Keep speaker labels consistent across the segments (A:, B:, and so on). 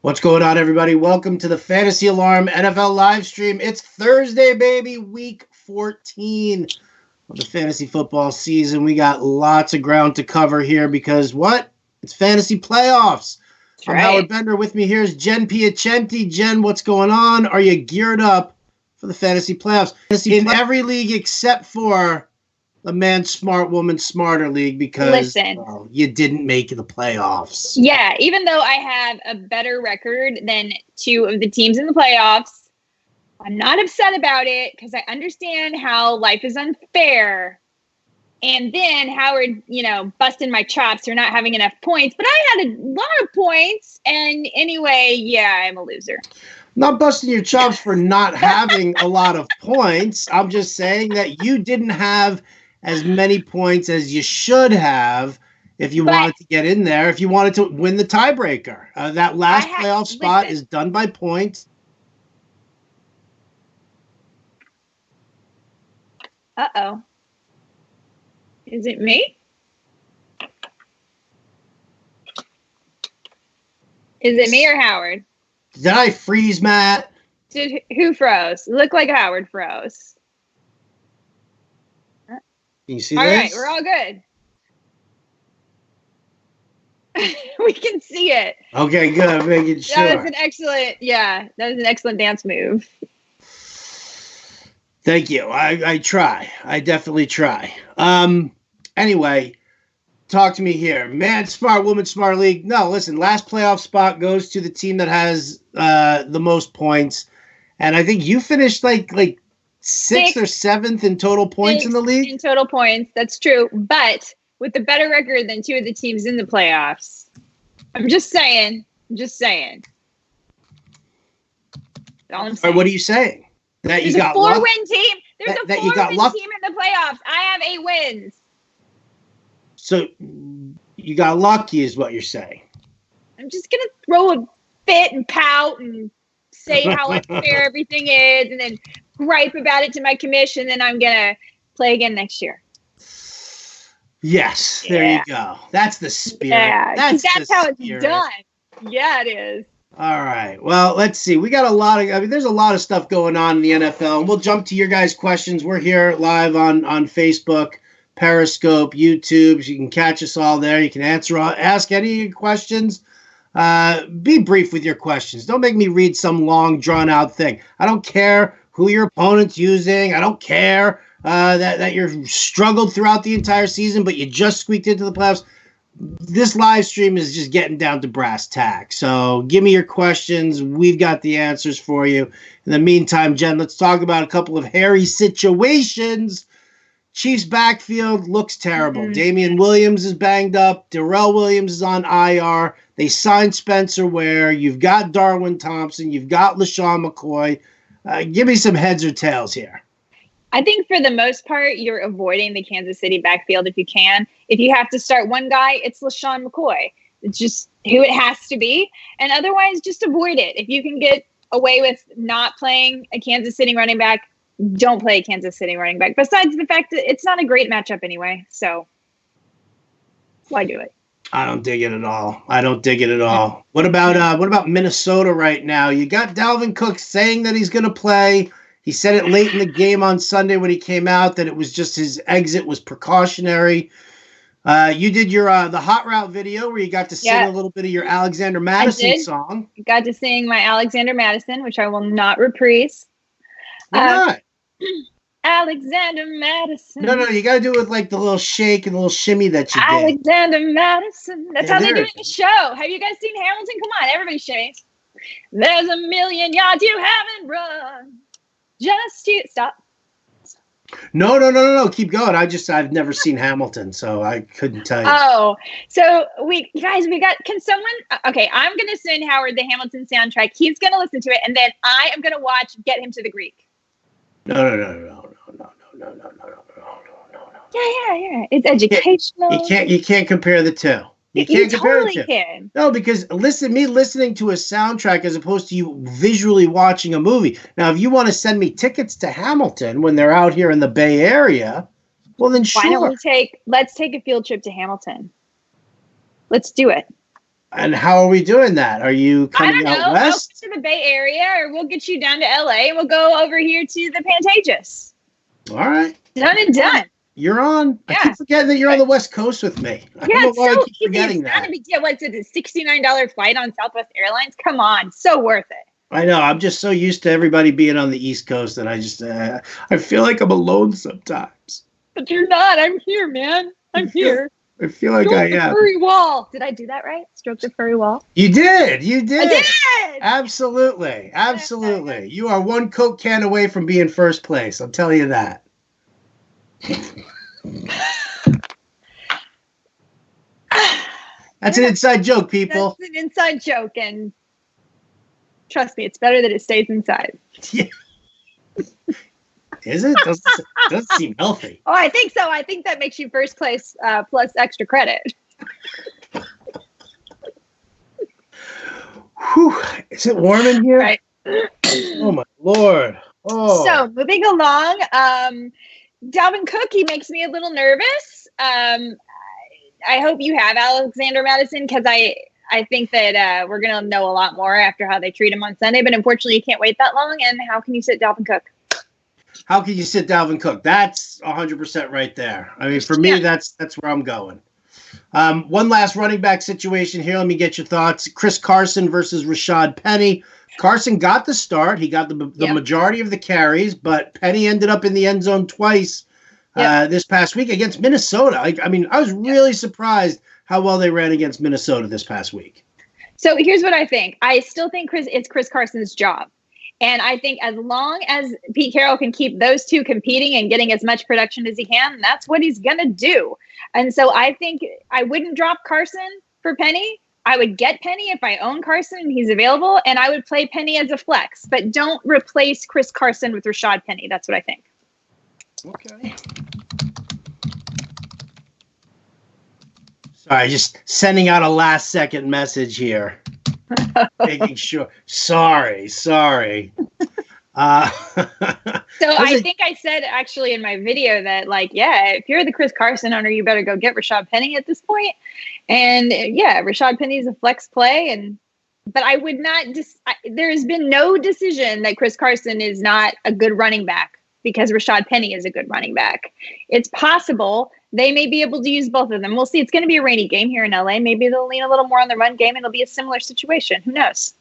A: What's going on, everybody? Welcome to the Fantasy Alarm NFL live stream. It's Thursday, baby, week 14 of the fantasy football season. We got lots of ground to cover here because what? It's fantasy playoffs.
B: That's
A: I'm
B: right.
A: Howard Bender. With me here is Jen Piacenti. Jen, what's going on? Are you geared up for the fantasy playoffs? In every league except for the Man Smart, Woman Smarter league because you didn't make the playoffs.
B: Yeah, even though I have a better record than two of the teams in the playoffs, I'm not upset about it because I understand how life is unfair. And then Howard, busting my chops for not having enough points. But I had a lot of points. And anyway, yeah, I'm a loser.
A: Not busting your chops for not having a lot of points. I'm just saying that you didn't have as many points as you should have if you wanted to get in there, if you wanted to win the tiebreaker. That last playoff spot is done by points.
B: Uh-oh. Is it me? Is it me or Howard?
A: Did I freeze, Matt?
B: Who froze? Looked like Howard froze.
A: Can you see
B: all
A: this?
B: All right, we're all good. We can see it.
A: Okay, good. I'm making sure.
B: That was an excellent dance move.
A: Thank you. I try. I definitely try. Anyway, talk to me here. Man Smart, Woman Smart League. No, listen, last playoff spot goes to the team that has the most points. And I think you finished like sixth or seventh in total points in the league?
B: In total points, that's true. But with a better record than two of the teams in the playoffs. I'm just saying. That's all I'm saying.
A: What are you saying? That
B: There's
A: you got
B: a four-win team. There's a four-win team in the playoffs. I have 8 wins.
A: So you got lucky is what you're saying.
B: I'm just going to throw a fit and pout and say how unfair everything is and then gripe about it to my commission, and I'm going to play again next year.
A: Yes, there you go. That's the spirit.
B: Yeah, that's how it's done. Yeah, it is.
A: All right. Well, let's see. We got there's a lot of stuff going on in the NFL, and we'll jump to your guys' questions. We're here live on Facebook, Periscope, YouTube. So you can catch us all there. You can ask any questions. Be brief with your questions. Don't make me read some long, drawn-out thing. I don't care who your opponent's using. I don't care that you're struggled throughout the entire season, but you just squeaked into the playoffs. This live stream is just getting down to brass tacks. So give me your questions. We've got the answers for you. In the meantime, Jen, let's talk about a couple of hairy situations. Chiefs backfield looks terrible. Mm-hmm. Damian Williams is banged up. Darrell Williams is on IR. They signed Spencer Ware. You've got Darwin Thompson. You've got LaShawn McCoy. Give me some heads or tails here.
B: I think for the most part, you're avoiding the Kansas City backfield if you can. If you have to start one guy, it's LaShawn McCoy. It's just who it has to be. And otherwise, just avoid it. If you can get away with not playing a Kansas City running back, don't play a Kansas City running back. Besides the fact that it's not a great matchup anyway. So why do it?
A: I don't dig it at all. What about Minnesota right now? You got Dalvin Cook saying that he's going to play. He said it late in the game on Sunday when he came out that it was just his exit was precautionary. You did your the hot route video where you got to sing a little bit of your Alexander Madison song.
B: Got to sing my Alexander Madison, which I will not reprise.
A: Why not?
B: Alexander Madison.
A: No, you got to do it with like the little shake and the little shimmy that you did.
B: Alexander Madison. That's how they do it in the show. Have you guys seen Hamilton? Come on, everybody shimmy. There's a million yards you haven't run. Just you. Stop.
A: No. Keep going. I've never seen Hamilton, so I couldn't tell you.
B: Oh, so can someone, okay, I'm going to send Howard the Hamilton soundtrack. He's going to listen to it, and then I am going to watch Get Him to the Greek.
A: No.
B: Yeah. It's educational.
A: You can't compare the two. You
B: totally can.
A: No, because listening to a soundtrack as opposed to you visually watching a movie. Now, if you want to send me tickets to Hamilton when they're out here in the Bay Area, well then sure.
B: Let's take a field trip to Hamilton. Let's do it.
A: And how are we doing that? Are you
B: I
A: coming
B: don't know.
A: out west?
B: Go to the Bay Area, or we'll get you down to LA, and we'll go over here to the Pantages.
A: All right.
B: Done and done.
A: You're on.
B: Yeah.
A: I keep forgetting that you're on the West Coast with me. I don't know why I keep forgetting that. It's not a big
B: deal. What's it, a $69 flight on Southwest Airlines? Come on. So worth it.
A: I know. I'm just so used to everybody being on the East Coast, and I just I feel like I'm alone sometimes.
B: But you're not. I'm here, man. I'm here.
A: I feel like I am.
B: Furry wall. Did I do that right? Stroke the furry wall.
A: You did. You did.
B: I did.
A: Absolutely. Absolutely. You are one Coke can away from being first place. I'll tell you that. That's an inside joke, people.
B: That's an inside joke, and trust me, it's better that it stays inside.
A: Yeah. Is it? Doesn't seem healthy.
B: Oh, I think so. I think that makes you first place plus extra credit.
A: Whew. Is it warm in here?
B: Right.
A: Oh my Lord. Oh.
B: So moving along, Dalvin Cook, he makes me a little nervous. I hope you have Alexander Madison, because I think that we're going to know a lot more after how they treat him on Sunday. But unfortunately, you can't wait that long. And how can you sit Dalvin Cook?
A: How can you sit Dalvin Cook? That's 100% right there. I mean, for me, that's where I'm going. One last running back situation here. Let me get your thoughts. Chris Carson versus Rashad Penny. Carson got the start. He got the majority of the carries, but Penny ended up in the end zone twice this past week against Minnesota. I mean, I was really surprised how well they ran against Minnesota this past week.
B: So here's what I think. I still think it's Chris Carson's job. And I think as long as Pete Carroll can keep those two competing and getting as much production as he can, that's what he's going to do. And so I think I wouldn't drop Carson for Penny. I would get Penny if I own Carson and he's available, and I would play Penny as a flex. But don't replace Chris Carson with Rashad Penny. That's what I think.
A: Okay. Sorry, just sending out a last-second message here. Making sure. Sorry. So I
B: think I said actually in my video that, like, yeah, if you're the Chris Carson owner, you better go get Rashad Penny at this point. And yeah, Rashad Penny is a flex play, but I would not there has been no decision that Chris Carson is not a good running back because Rashad Penny is a good running back. It's possible they may be able to use both of them. We'll see. It's going to be a rainy game here in LA. Maybe they'll lean a little more on the run game and it'll be a similar situation. Who knows?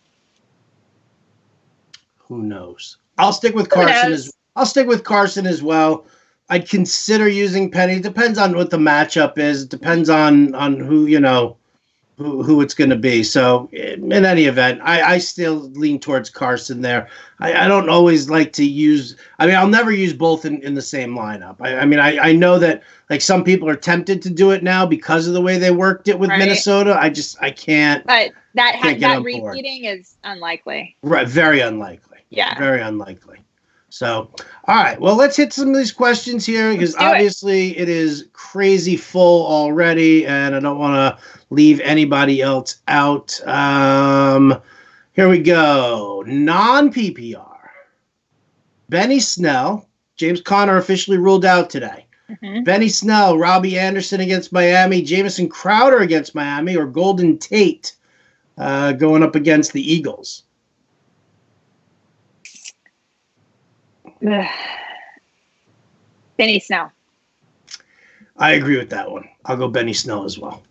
A: Who knows? I'll stick with Carson as well. I'd consider using Penny. Depends on what the matchup is. Depends on who, who it's going to be. So in any event, I still lean towards Carson there. I don't always like to use, I'll never use both in the same lineup. I know that like some people are tempted to do it now because of the way they worked it with Minnesota. I can't.
B: But that repeating is unlikely.
A: Right. Very unlikely.
B: Yeah.
A: Very unlikely. So, all right. Well, let's hit some of these questions here because obviously it is crazy full already, and I don't want to leave anybody else out. Here we go. Non-PPR. Benny Snell. James Conner officially ruled out today. Mm-hmm. Benny Snell, Robbie Anderson against Miami, Jamison Crowder against Miami, or Golden Tate going up against the Eagles.
B: Benny Snell.
A: I agree with that one. I'll go Benny Snell as well.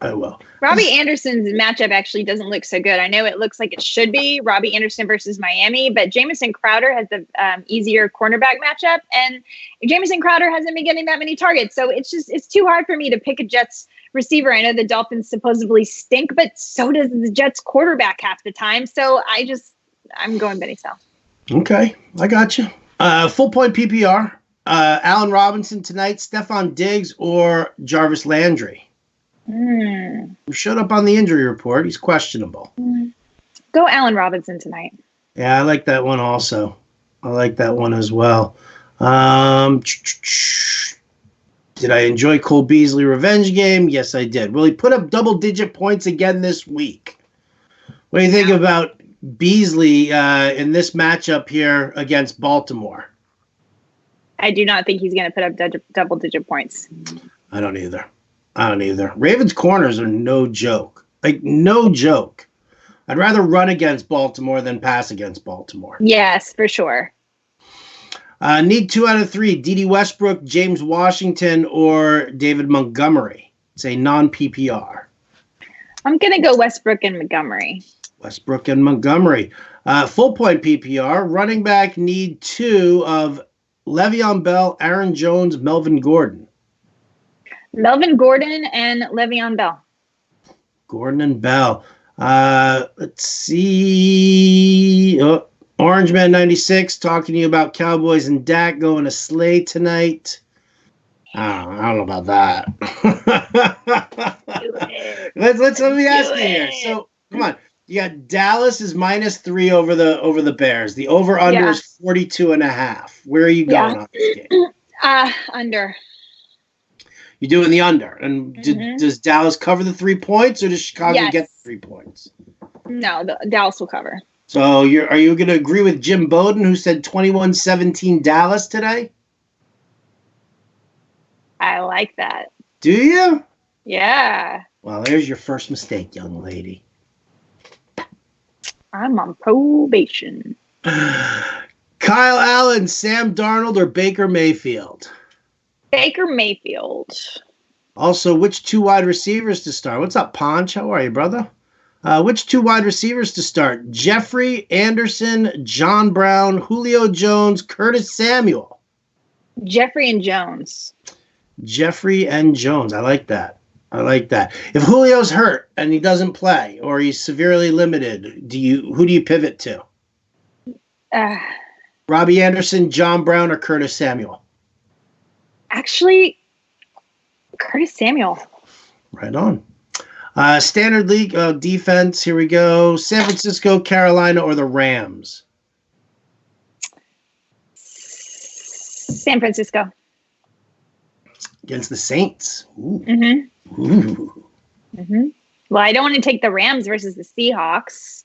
A: I will.
B: Robbie Anderson's matchup actually doesn't look so good. I know it looks like it should be Robbie Anderson versus Miami, but Jamison Crowder has the easier cornerback matchup, and Jamison Crowder hasn't been getting that many targets. So it's too hard for me to pick a Jets receiver. I know the Dolphins supposedly stink, but so does the Jets quarterback half the time. So I'm going Benny Snell. Okay,
A: I got you. Full point PPR. Allen Robinson tonight, Stephon Diggs, or Jarvis Landry? Who showed up on the injury report. He's questionable.
B: Go Allen Robinson tonight.
A: Yeah, I like that one also. I like that one as well. Did I enjoy Cole Beasley revenge game? Yes, I did. Will he put up double-digit points again this week? What do you think about Beasley in this matchup here against Baltimore?
B: I do not think he's going to put up double-digit points.
A: I don't either. Ravens corners are no joke. Like, no joke. I'd rather run against Baltimore than pass against Baltimore.
B: Yes, for sure.
A: Need 2 out of 3. D.D. Westbrook, James Washington, or David Montgomery. It's a non-PPR.
B: I'm going to go Westbrook and Montgomery.
A: Westbrook and Montgomery. Full point PPR. Running back need 2 of Le'Veon Bell, Aaron Jones, Melvin Gordon.
B: Melvin Gordon and Le'Veon Bell.
A: Gordon and Bell. Let's see. Orange Man 96 talking to you about Cowboys and Dak going to Slay tonight. I don't know about that. Let me ask you here. So come on. You got Dallas is -3 over the Bears. The over-under is 42.5. Where are you going on this game?
B: Under.
A: You're doing the under. And does Dallas cover the 3 points, or does Chicago get the 3 points?
B: No, Dallas will cover.
A: So are you going to agree with Jim Bowden, who said 21-17 Dallas today?
B: I like that.
A: Do you?
B: Yeah.
A: Well, there's your first mistake, young lady.
B: I'm on probation.
A: Kyle Allen, Sam Darnold, or Baker Mayfield?
B: Baker Mayfield.
A: Also, which 2 wide receivers to start? What's up, Ponch? How are you, brother? Which 2 wide receivers to start? Jeffrey Anderson, John Brown, Julio Jones, Curtis Samuel.
B: Jeffrey and Jones.
A: Jeffrey and Jones. I like that. If Julio's hurt and he doesn't play, or he's severely limited, who do you pivot to? Robbie Anderson, John Brown, or Curtis Samuel?
B: Actually, Curtis Samuel.
A: Right on. Standard League defense. Here we go. San Francisco, Carolina, or the Rams?
B: San Francisco.
A: Against the Saints. Ooh.
B: Mm-hmm.
A: Ooh.
B: Mm-hmm. Well, I don't want to take the Rams versus the Seahawks.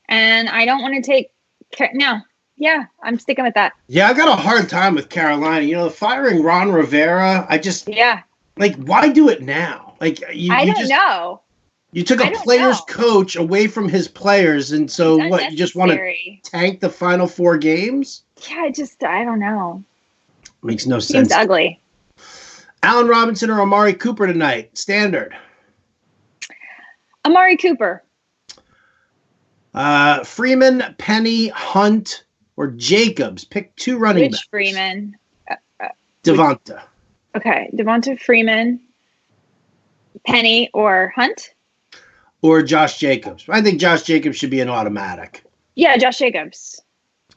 B: And I don't want to take – no. Yeah, I'm sticking with that.
A: Yeah, I got a hard time with Carolina. You know, firing Ron Rivera, I just –
B: yeah.
A: Like, why do it now? Like,
B: I don't know.
A: You took a player's coach away from his players, and so what? You just want to tank the final 4 games?
B: Yeah, I don't know.
A: Makes no sense.
B: Seems ugly.
A: Allen Robinson or Amari Cooper tonight? Standard.
B: Amari Cooper.
A: Freeman, Penny, Hunt, or Jacobs? Pick 2 running backs.
B: Which Freeman?
A: Devonta.
B: Okay, Devonta Freeman, Penny, or Hunt?
A: Or Josh Jacobs. I think Josh Jacobs should be an automatic.
B: Yeah, Josh Jacobs.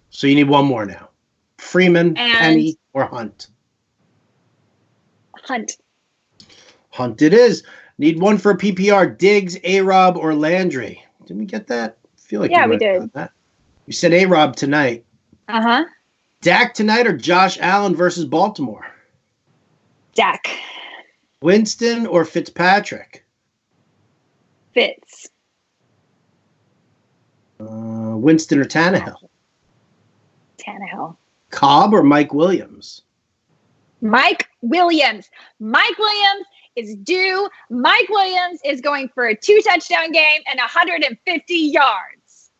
A: So you need 1 more now. Freeman, Penny, or Hunt?
B: Hunt.
A: Hunt it is. Need 1 for PPR. Diggs, A-Rob, or Landry. Did we get that? I feel like
B: we did.
A: That. You said A-Rob tonight.
B: Uh-huh.
A: Dak tonight or Josh Allen versus Baltimore?
B: Dak.
A: Winston or Fitzpatrick?
B: Fitz.
A: Winston or Tannehill?
B: Tannehill.
A: Cobb or Mike Williams?
B: Mike Williams. Mike Williams is due. Mike Williams is going for a 2-touchdown game and 150 yards.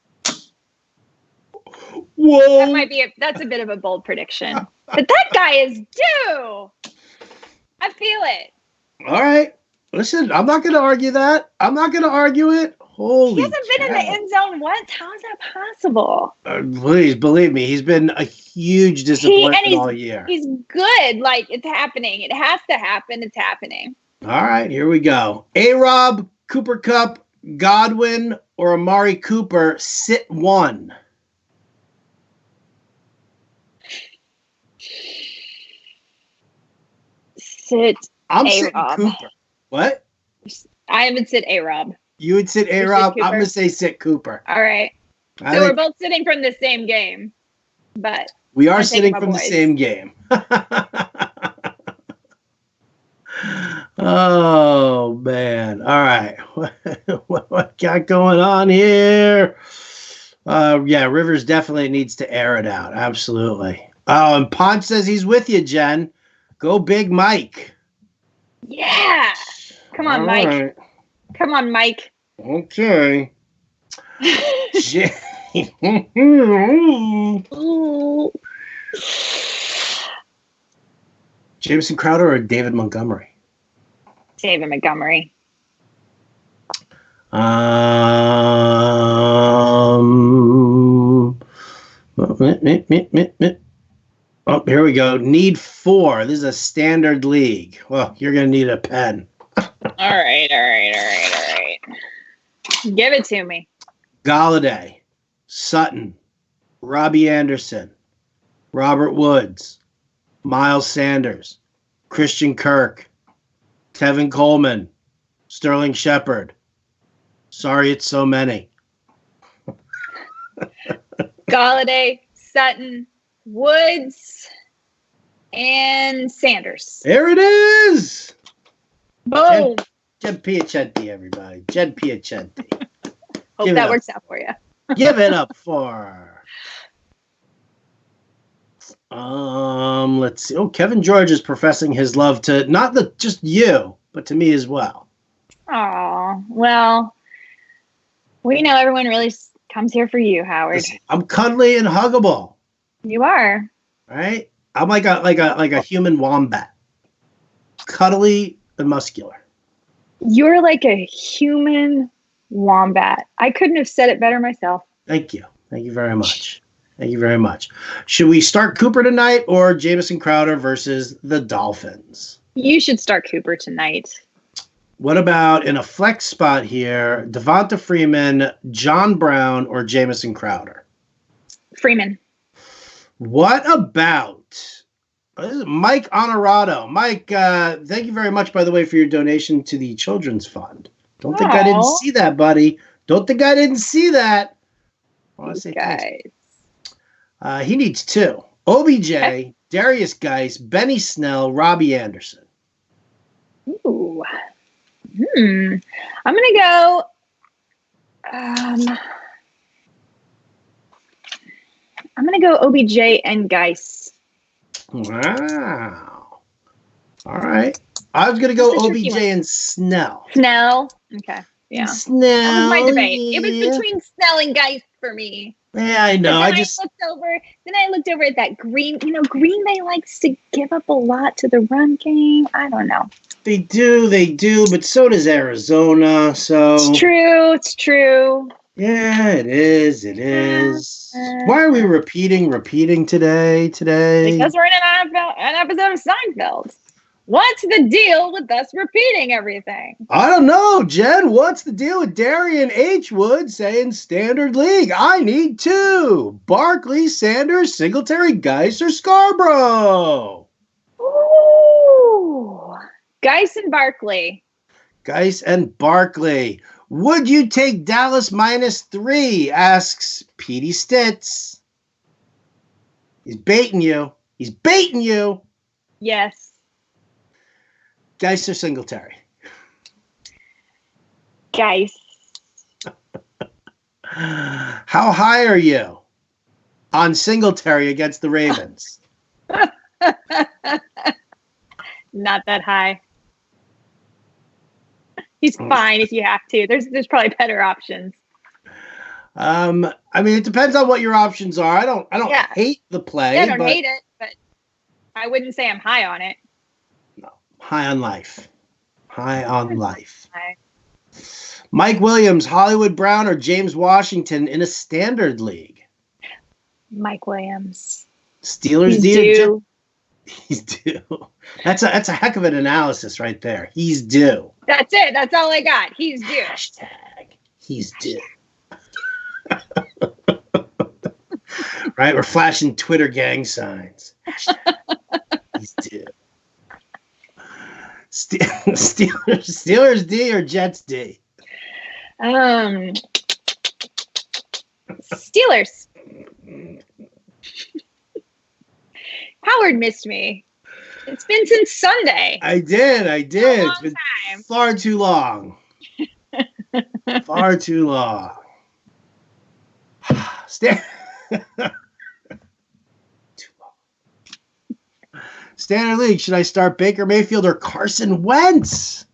A: Whoa.
B: That's a bit of a bold prediction. But that guy is due. I feel it.
A: All right. Listen, I'm not going to argue that. I'm not going to argue it. Holy
B: He hasn't been in the end zone once. How is that possible?
A: Please believe me, he's been a huge disappointment all year.
B: He's good. Like, it's happening. It has to happen. It's happening.
A: All right, here we go. A-Rob, Cooper Kupp, Godwin, or Amari Cooper, sit 1. I'm sitting Cooper. What?
B: I haven't sit A-Rob.
A: You would sit A-Rob. I'm going to say sit Cooper.
B: All right. So we're both sitting from the same game. But
A: we are sitting from the same game. Oh, man. All right. What got going on here? Yeah, Rivers definitely needs to air it out. Absolutely. Oh, and Ponch says he's with you, Jen. Go big Mike.
B: Yeah. Come on, Mike. Right. Come on, Mike.
A: Okay. Jameson Crowder or David Montgomery?
B: David Montgomery.
A: Oh, here we go. Need 4. This is a standard league. Well, you're going to need a pen.
B: All right. Give it to me.
A: Galladay, Sutton, Robbie Anderson, Robert Woods, Miles Sanders, Christian Kirk, Tevin Coleman, Sterling Shepard. Sorry, it's so many.
B: Galladay, Sutton, Woods, and Sanders.
A: There it is.
B: Boom.
A: Jen Piacenti, everybody. Jen Piacenti.
B: Hope that works out for you.
A: Give it up for. Let's see. Oh, Kevin George is professing his love to not just you, but to me as well.
B: Oh, well, we know everyone really comes here for you, Howard.
A: Listen, I'm cuddly and huggable.
B: You are.
A: Right? I'm like a human wombat. Cuddly and muscular.
B: You're like a human wombat. I couldn't have said it better myself.
A: Thank you. Thank you very much. Thank you very much. Should we start Cooper tonight or Jamison Crowder versus the Dolphins?
B: You should start Cooper tonight.
A: What about in a flex spot here, Devonta Freeman, John Brown, or Jamison Crowder?
B: Freeman.
A: What about Mike Honorado? Mike, thank you very much, by the way, for your donation to the Children's Fund. Don't think I didn't see that, buddy. Don't think I didn't see that. I want to say thanks. He needs 2. OBJ, okay. Darius Geis, Benny Snell, Robbie Anderson.
B: Ooh. I'm going to go... I'm going to go OBJ and Geis.
A: Wow. All right. I was going to go OBJ and Snell.
B: Snell? Okay. Yeah.
A: Snell.
B: That was my debate. Yeah. It was between Snell and Geis for me.
A: Yeah, I know.
B: Then I looked over at that Green. You know, Green Bay likes to give up a lot to the run game. I don't know.
A: They do, but so does Arizona. So
B: it's true.
A: Yeah, it is. Why are we repeating today?
B: Because we're in an episode of Seinfeld. What's the deal with us repeating everything?
A: I don't know, Jen. What's the deal with Darian H. Wood saying standard league? I need 2. Barkley, Sanders, Singletary, Geis, or Scarborough?
B: Ooh. Geis and Barkley.
A: Geis and Barkley. Would you take Dallas -3? Asks Petey Stitz. He's baiting you.
B: Yes.
A: Geis or Singletary?
B: Geis.
A: How high are you on Singletary against the Ravens?
B: Not that high. He's fine if you have to. There's probably better options.
A: I mean, it depends on what your options are. I don't hate the play.
B: Yeah, I don't hate it, but I wouldn't say I'm high on it.
A: No, high on life. Mike Williams, Hollywood Brown, or James Washington in a standard league?
B: Mike Williams.
A: Steelers due. He's due. That's a heck of an analysis right there. He's due.
B: That's it. That's all I got. He's due.
A: Hashtag. He's due. Right? We're flashing Twitter gang signs. Hashtag. He's due. Steelers D or Jets D?
B: Steelers. Howard missed me. It's been since Sunday.
A: I did. It's been far too long. Far too long. Standard league. Should I start Baker Mayfield or Carson Wentz?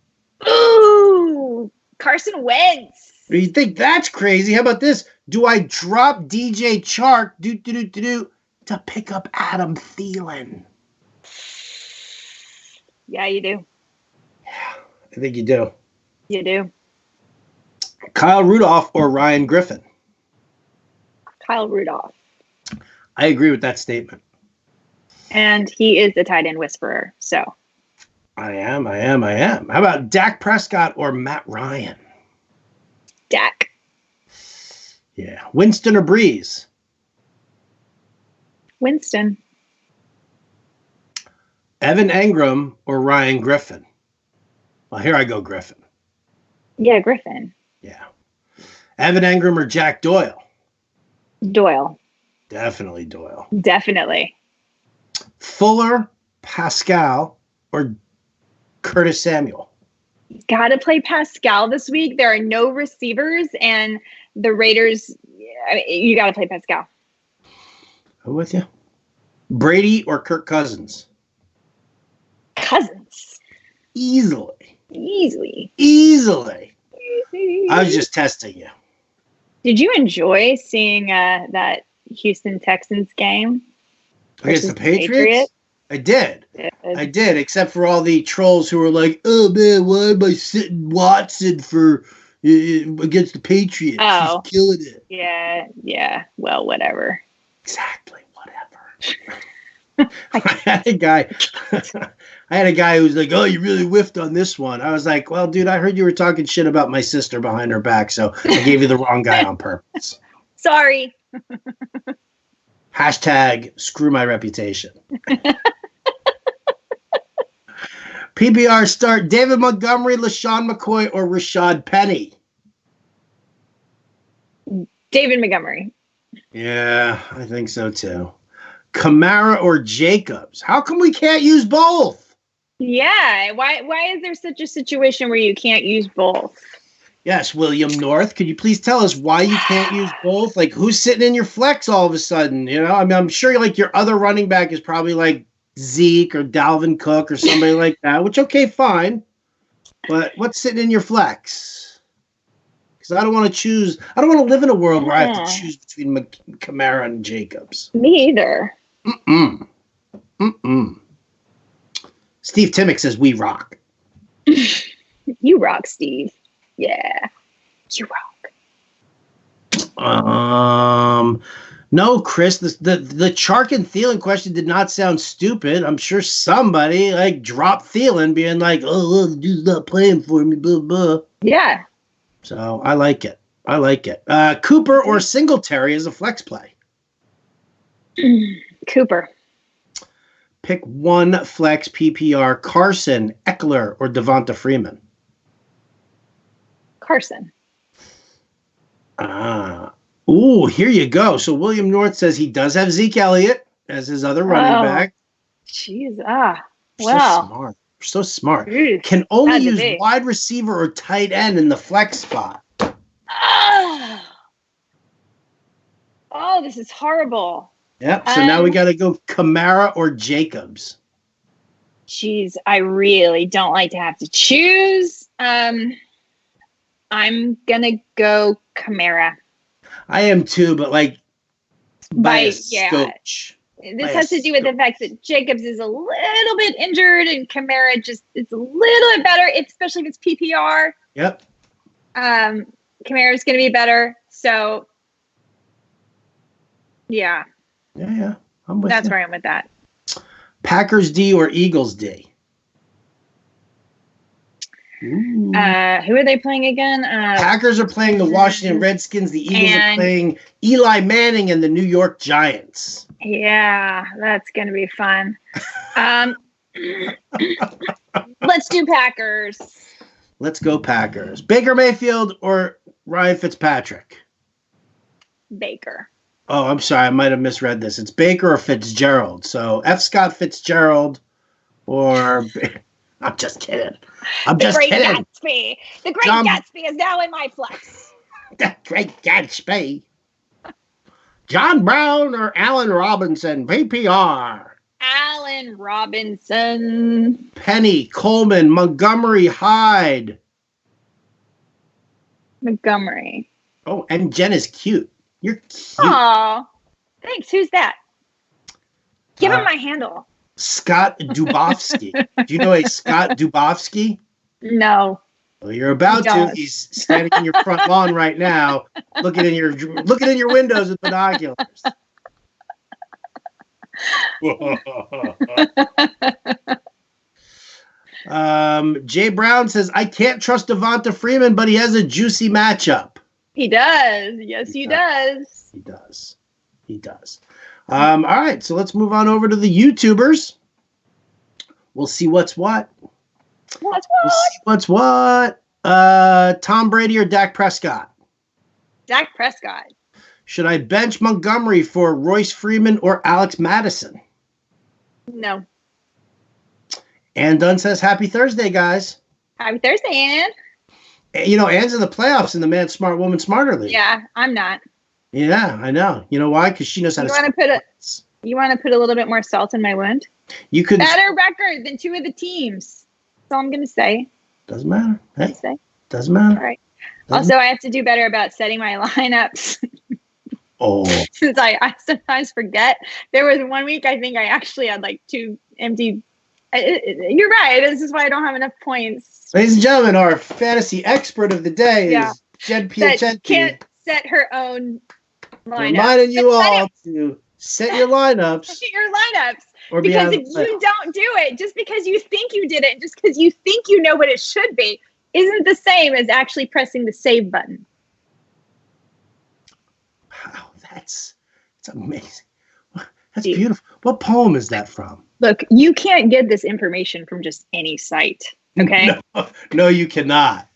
B: Ooh, Carson Wentz.
A: You think that's crazy? How about this? Do I drop DJ Chark to pick up Adam Thielen?
B: Yeah, you do.
A: Yeah, I think you do.
B: You do.
A: Kyle Rudolph or Ryan Griffin?
B: Kyle Rudolph.
A: I agree with that statement.
B: And he is the tight end whisperer, so.
A: I am. How about Dak Prescott or Matt Ryan?
B: Dak.
A: Yeah. Winston or Breeze?
B: Winston.
A: Evan Engram or Ryan Griffin? Well, here I go, Griffin.
B: Yeah, Griffin.
A: Yeah. Evan Engram or Jack Doyle?
B: Doyle.
A: Definitely Doyle.
B: Definitely.
A: Fuller, Pascal, or Curtis Samuel?
B: Got to play Pascal this week. There are no receivers, and the Raiders, you got to play Pascal.
A: I'm with you. Brady or Kirk Cousins?
B: Cousins.
A: Easily. I was just testing you.
B: Did you enjoy seeing that Houston Texans game
A: against the Patriots? I did, except for all the trolls who were like, "Oh man, why am I sitting Watson for against the Patriots?
B: Oh,
A: he's killing it."
B: Yeah. Well, whatever.
A: Exactly, whatever. I had a guy who was like, "Oh, you really whiffed on this one." I was like, "Well, dude, I heard you were talking shit about my sister behind her back, so I gave you the wrong guy on purpose."
B: Sorry.
A: Hashtag screw my reputation. PPR start David Montgomery, LaShawn McCoy, or Rashad Penny?
B: David Montgomery.
A: Yeah, I think so too. Kamara or Jacobs? How come we can't use both?
B: Yeah, why is there such a situation where you can't use both?
A: Yes, William North, could you please tell us why you can't use both? Like, who's sitting in your flex all of a sudden? You know, I mean, I'm sure like your other running back is probably like Zeke or Dalvin Cook or somebody like that, which, okay, fine. But what's sitting in your flex? Because I don't want to live in a world where I have to choose between Kamara and Jacobs.
B: Me either.
A: Steve Timmick says, we rock.
B: You rock, Steve. Yeah, you rock.
A: No, Chris, the Chark and Thielen question did not sound stupid. I'm sure somebody like dropped Thielen being like, "Oh, well, the dude's not playing for me, blah, blah."
B: Yeah.
A: So I like it. Cooper or Singletary is a flex play.
B: Cooper.
A: Pick one flex PPR, Carson, Eckler, or Devonta Freeman.
B: Carson.
A: Ooh, here you go. So William North says he does have Zeke Elliott as his other running back.
B: Jeez.
A: Wow. So smart.
B: Jeez.
A: Can only use wide receiver or tight end in the flex spot.
B: Oh, this is horrible.
A: Yep. So now we got to go Kamara or Jacobs.
B: Jeez, I really don't like to have to choose. I'm going to go Kamara.
A: I am too, but like by a scotch.
B: This has to do with the fact that Jacobs is a little bit injured and Kamara just is a little bit better, especially if it's PPR.
A: Yep.
B: Kamara is going to be better. So, yeah.
A: Yeah. I'm with
B: That's
A: you.
B: where I am with that.
A: Packers D or Eagles D?
B: Who are they playing again?
A: Packers are playing the Washington Redskins. The Eagles are playing Eli Manning and the New York Giants.
B: Yeah, that's going to be fun. Let's do Packers.
A: Let's go Packers. Baker Mayfield or Ryan Fitzpatrick?
B: Baker.
A: Oh, I'm sorry. I might have misread this. It's Baker or Fitzgerald. So F. Scott Fitzgerald or... I'm just kidding.
B: The Great Gatsby is now in my flex.
A: The Great Gatsby. John Brown or Allen Robinson, PPR?
B: Allen Robinson.
A: Penny, Coleman, Montgomery, Hyde.
B: Montgomery.
A: Oh, and Jen is cute. You're cute.
B: Oh, thanks. Who's that? Give him my handle.
A: Scott Dubofsky. Do you know a Scott Dubofsky?
B: No.
A: Well, you're about to. He's standing in your front lawn right now, looking in your windows with binoculars. Jay Brown says, I can't trust Devonta Freeman, but he has a juicy matchup.
B: He does. Yes, he does.
A: He does. He does. All right, so let's move on over to the YouTubers. We'll see what's what.
B: What's what?
A: We'll see what's what. Tom Brady or Dak Prescott?
B: Dak Prescott.
A: Should I bench Montgomery for Royce Freeman or Alex Madison?
B: No.
A: Ann Dunn says, happy Thursday, guys.
B: Happy Thursday, Ann.
A: You know, Ann's in the playoffs in the Man Smart Woman Smarter League.
B: Yeah, I'm not.
A: Yeah, I know. You know why? Because she knows how to.
B: You want to put a little bit more salt in my wound?
A: You could
B: better record than two of the teams. That's all I'm going to say.
A: Doesn't matter. Hey, doesn't matter.
B: All right. Also, I have to do better about setting my lineups.
A: Oh.
B: Since I sometimes forget. There was one week I think I actually had like 2 empty. You're right. This is why I don't have enough points.
A: Ladies and gentlemen, our fantasy expert of the day is Jen Piacenti.
B: Can't set her own lineup.
A: Reminding you all to set your lineups.
B: Set your lineups. Because if you don't do it, just because you think you did it, just because you think you know what it should be, isn't the same as actually pressing the save button.
A: Wow, that's amazing. That's beautiful. What poem is that from?
B: Look, you can't get this information from just any site, okay?
A: No, you cannot.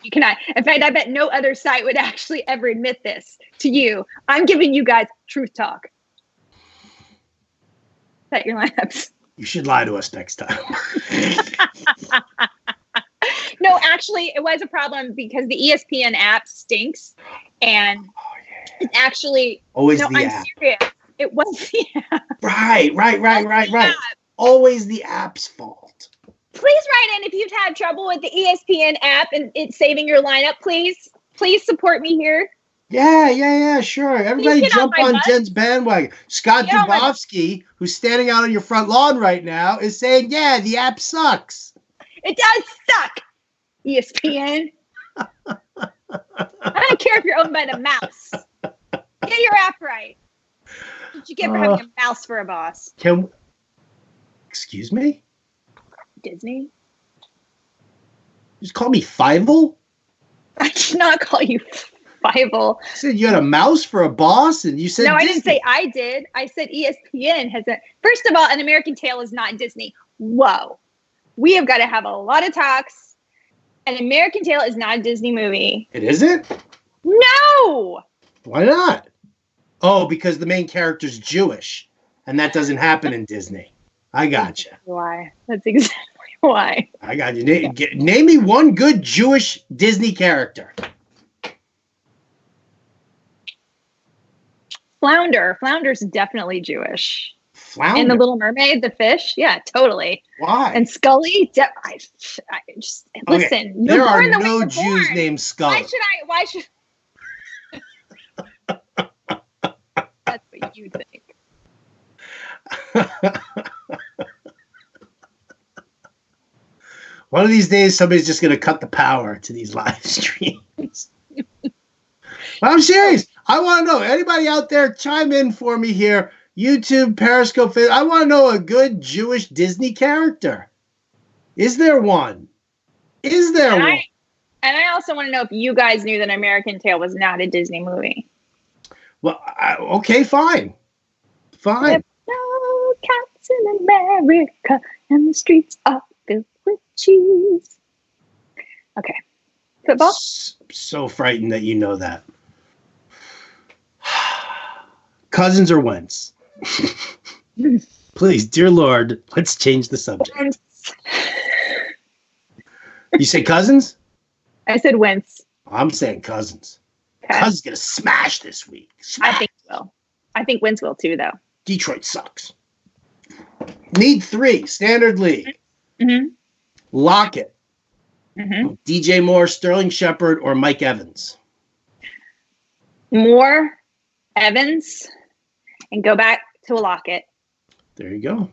B: You cannot. In fact, I bet no other site would actually ever admit this to you. I'm giving you guys truth talk. Set your lineups.
A: You should lie to us next time.
B: No, actually, it was a problem because the ESPN app stinks, and it's actually
A: always
B: no.
A: The
B: I'm
A: app.
B: serious. It was the app.
A: Right. Always the app's fault.
B: Please write in if you've had trouble with the ESPN app and it's saving your lineup. Please support me here.
A: Yeah, sure. Everybody jump on Jen's bandwagon. Scott Dubofsky, who's standing out on your front lawn right now, is saying, yeah, the app sucks.
B: It does suck, ESPN. I don't care if you're owned by the mouse. Get your app right. What you get for having a mouse for a boss?
A: Excuse me?
B: Disney?
A: Just call me Fievel?
B: I did not call you Fievel.
A: You said you had a mouse for a boss, and you said
B: no,
A: Disney.
B: I didn't say I did. I said ESPN has a. First of all, An American Tail is not Disney. Whoa, we have got to have a lot of talks. An American Tail is not a Disney movie.
A: It isn't?
B: No.
A: Why not? Oh, because the main character's Jewish, and that doesn't happen in Disney. I got you.
B: Why? That's exactly why.
A: I got you. Name me one good Jewish Disney character.
B: Flounder. Flounder's definitely Jewish.
A: Flounder?
B: And the Little Mermaid, the fish? Yeah, totally.
A: Why?
B: And Scully? Listen.
A: There are no Jews named Scully.
B: Why should That's what you think.
A: One of these days, somebody's just going to cut the power to these live streams. I'm serious. I want to know. Anybody out there, chime in for me here. YouTube, Periscope. I want to know a good Jewish Disney character. Is there one? And
B: I also want to know if you guys knew that American Tail was not a Disney movie.
A: Well, okay, fine. There's
B: no cats in America, and the streets are filled with cheese. Okay. Football?
A: So frightened that you know that. Cousins or Wentz? Please, dear Lord, let's change the subject. You say Cousins?
B: I said Wentz.
A: I'm saying Cousins.
B: Okay.
A: Cousins going to smash this week. Smash.
B: I think he will. I think Wentz will too, though.
A: Detroit sucks. Need 3. Standard league.
B: Mm-hmm.
A: Lockett.
B: Mm-hmm.
A: DJ Moore, Sterling Shepard, or Mike Evans?
B: Moore, Evans, and go back to a Lockett.
A: There you go.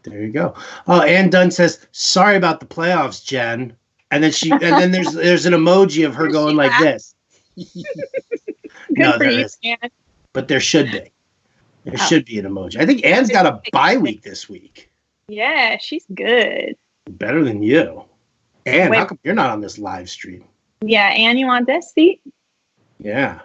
A: There you go. Oh, Ann Dunn says, "Sorry about the playoffs, Jen." And then there's an emoji of her going like this. No,
B: for you,
A: is. But there should be. There should be an emoji. I think Ann's got a bye week this week.
B: Yeah, she's good.
A: Better than you. Ann, how come you're not on this live stream?
B: Yeah, Ann, you want this seat?
A: Yeah.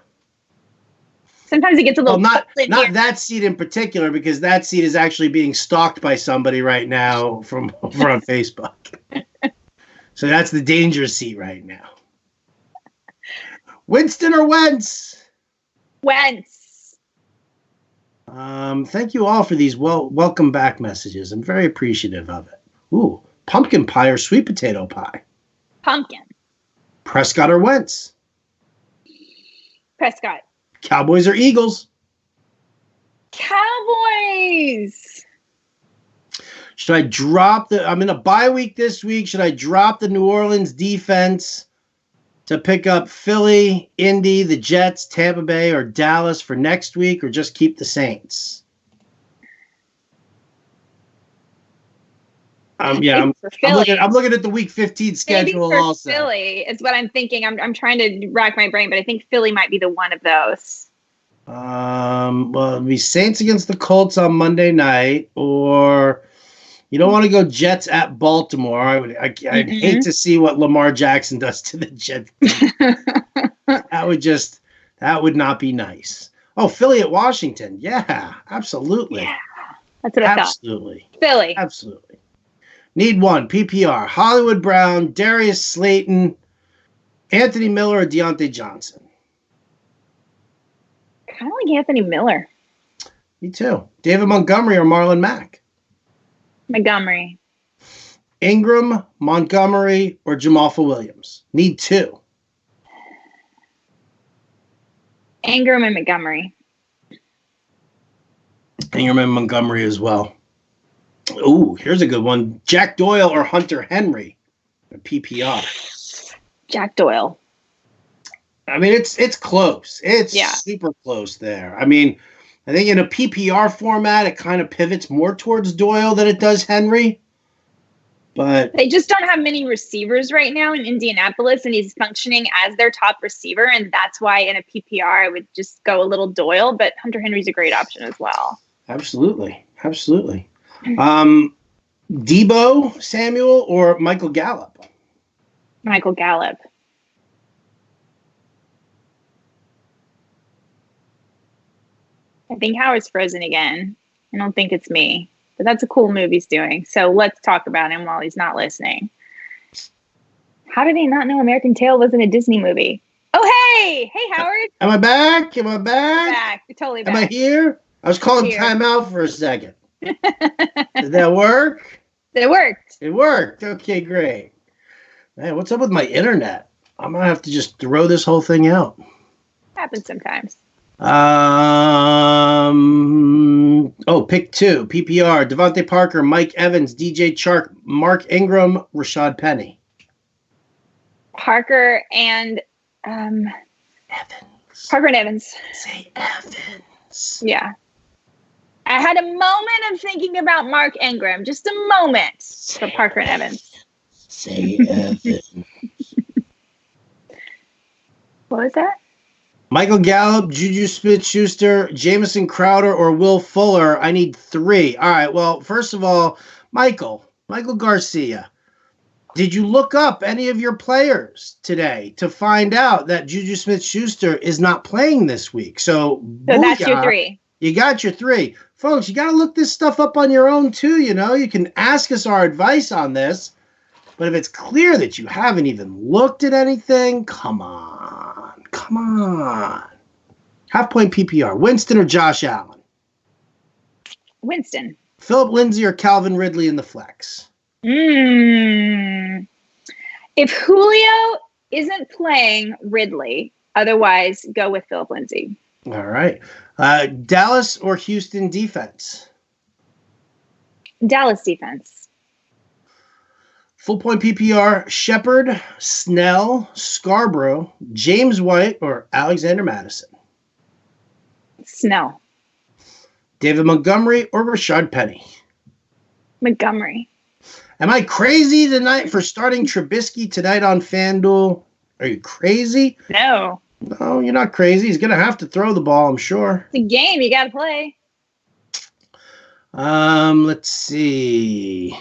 B: Sometimes it gets a little.
A: Well, not that seat in particular, because that seat is actually being stalked by somebody right now from over on Facebook. So that's the danger seat right now. Winston or Wentz?
B: Wentz.
A: Thank you all for these welcome back messages. I'm very appreciative of it. Ooh, pumpkin pie or sweet potato pie?
B: Pumpkin.
A: Prescott or Wentz?
B: Prescott.
A: Cowboys or Eagles?
B: Cowboys.
A: Should I drop I'm in a bye week this week. Should I drop the New Orleans defense to pick up Philly, Indy, the Jets, Tampa Bay, or Dallas for next week, or just keep the Saints? I'm looking at the week 15 schedule. Maybe for also.
B: Philly is what I'm thinking. I'm trying to rack my brain, but I think Philly might be the one of those.
A: Well, it'd be Saints against the Colts on Monday night, or you don't want to go Jets at Baltimore. I'd hate to see what Lamar Jackson does to the Jets. That would not be nice. Oh, Philly at Washington. Yeah, absolutely.
B: Yeah, that's what I thought.
A: Absolutely.
B: Philly.
A: Absolutely. Need one. PPR. Hollywood Brown, Darius Slayton, Anthony Miller, or Deontay Johnson?
B: Kind of like Anthony Miller.
A: Me too. David Montgomery or Marlon Mack?
B: Montgomery.
A: Ingram, Montgomery, or Jamalfa Williams? Need two.
B: Ingram and Montgomery.
A: Ingram and Montgomery as well. Ooh, here's a good one. Jack Doyle or Hunter Henry? PPR.
B: Jack Doyle.
A: I mean, it's close. It's super close there. I mean, I think in a PPR format, it kind of pivots more towards Doyle than it does Henry. But
B: they just don't have many receivers right now in Indianapolis, and he's functioning as their top receiver, and that's why in a PPR I would just go a little Doyle, but Hunter Henry's a great option as well.
A: Absolutely. Absolutely. Debo Samuel or Michael Gallup?
B: Michael Gallup. I think Howard's frozen again. I don't think it's me, but that's a cool move he's doing. So let's talk about him while he's not listening. How did he not know American Tail wasn't a Disney movie? Oh, hey, Howard.
A: Am I back?
B: You're back. You're totally back.
A: Am I here? I was calling time out for a second. Did that work?
B: It worked.
A: It worked. Okay, great. Man, what's up with my internet? I'm going to have to just throw this whole thing out.
B: Happens sometimes.
A: Pick two. PPR. Devontae Parker, Mike Evans, DJ Chark, Mark Ingram, Rashad Penny.
B: Parker and
A: Evans.
B: Parker and Evans.
A: Say Evans.
B: Yeah. I had a moment of thinking about Mark Ingram. Just a moment for Parker and Evans.
A: Say Evans.
B: What was that?
A: Michael Gallup, Juju Smith-Schuster, Jamison Crowder, or Will Fuller. I need three. All right. Well, first of all, Michael Garcia. Did you look up any of your players today to find out that Juju Smith-Schuster is not playing this week? So
B: that's your three.
A: You got your three. Folks, you got to look this stuff up on your own, too. You know, you can ask us our advice on this. But if it's clear that you haven't even looked at anything, come on. Come on. Half-point PPR. Winston or Josh Allen?
B: Winston.
A: Philip Lindsay or Calvin Ridley in the flex?
B: If Julio isn't playing, Ridley. Otherwise, go with Philip Lindsay.
A: All right. Dallas or Houston defense?
B: Dallas defense.
A: Full point PPR, Shepard, Snell, Scarborough, James White, or Alexander Madison?
B: Snell.
A: David Montgomery or Rashard Penny?
B: Montgomery.
A: Am I crazy tonight for starting Trubisky tonight on FanDuel? Are you crazy?
B: No.
A: No, you're not crazy. He's going to have to throw the ball, I'm sure.
B: It's a game. You got to play.
A: Let's see.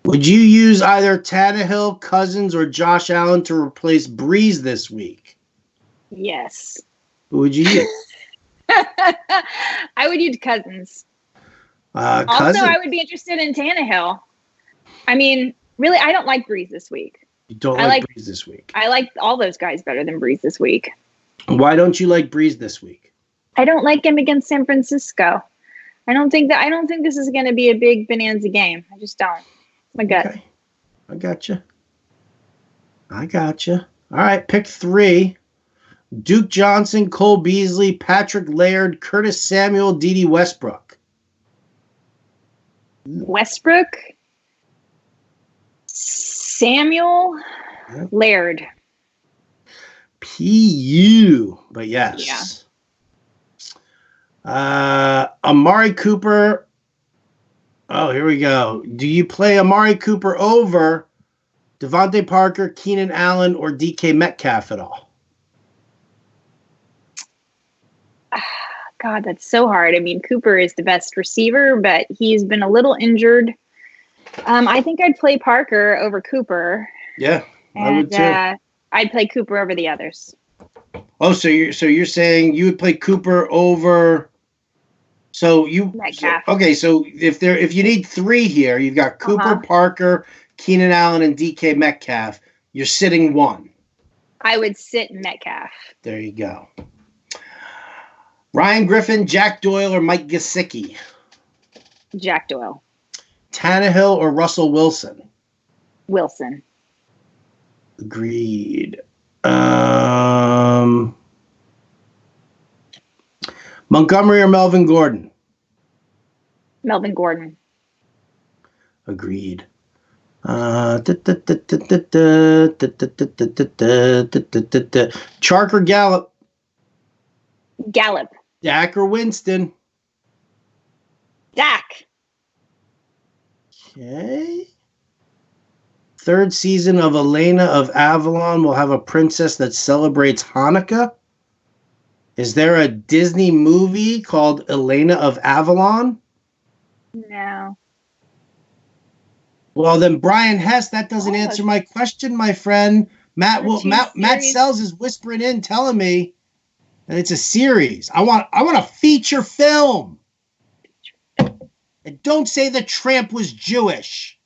A: Would you use either Tannehill, Cousins, or Josh Allen to replace Breeze this week?
B: Yes.
A: Who would you use?
B: I would use Cousins. Also, I would be interested in Tannehill. I mean, really, I don't like Breeze this week.
A: You don't like Breeze this week?
B: I like all those guys better than Breeze this week.
A: Why don't you like Breeze this week?
B: I don't like him against San Francisco. I don't think this is going to be a big bonanza game. I just don't. My gut. Okay.
A: I got you. All right, pick 3. Duke Johnson, Cole Beasley, Patrick Laird, Curtis Samuel, Dede Westbrook.
B: Westbrook, Samuel, yep. Laird.
A: PU, but yes. Yeah. Amari Cooper. Oh, here we go. Do you play Amari Cooper over Devontae Parker, Keenan Allen, or DK Metcalf at all?
B: God, that's so hard. I mean, Cooper is the best receiver, but he's been a little injured. I think I'd play Parker over Cooper.
A: Yeah, I would too.
B: I'd play Cooper over the others.
A: Oh, so you're saying you would play Cooper over? So Metcalf. So if you need 3 here, you've got Cooper, Parker, Keenan Allen, and DK Metcalf. You're sitting 1.
B: I would sit Metcalf.
A: There you go. Ryan Griffin, Jack Doyle, or Mike Gesicki?
B: Jack Doyle.
A: Tannehill or Russell Wilson?
B: Wilson.
A: Agreed. Montgomery or Melvin Gordon?
B: Melvin Gordon.
A: Agreed. Chark or Gallup?
B: Gallup.
A: Dak or Winston?
B: Dak.
A: Okay. 3rd season of Elena of Avalon will have a princess that celebrates Hanukkah. Is there a Disney movie called Elena of Avalon?
B: No.
A: Well, then Brian Hess, that doesn't answer my question, my friend. Matt Sells is whispering in, telling me that it's a series. I want a feature film. And don't say the tramp was Jewish.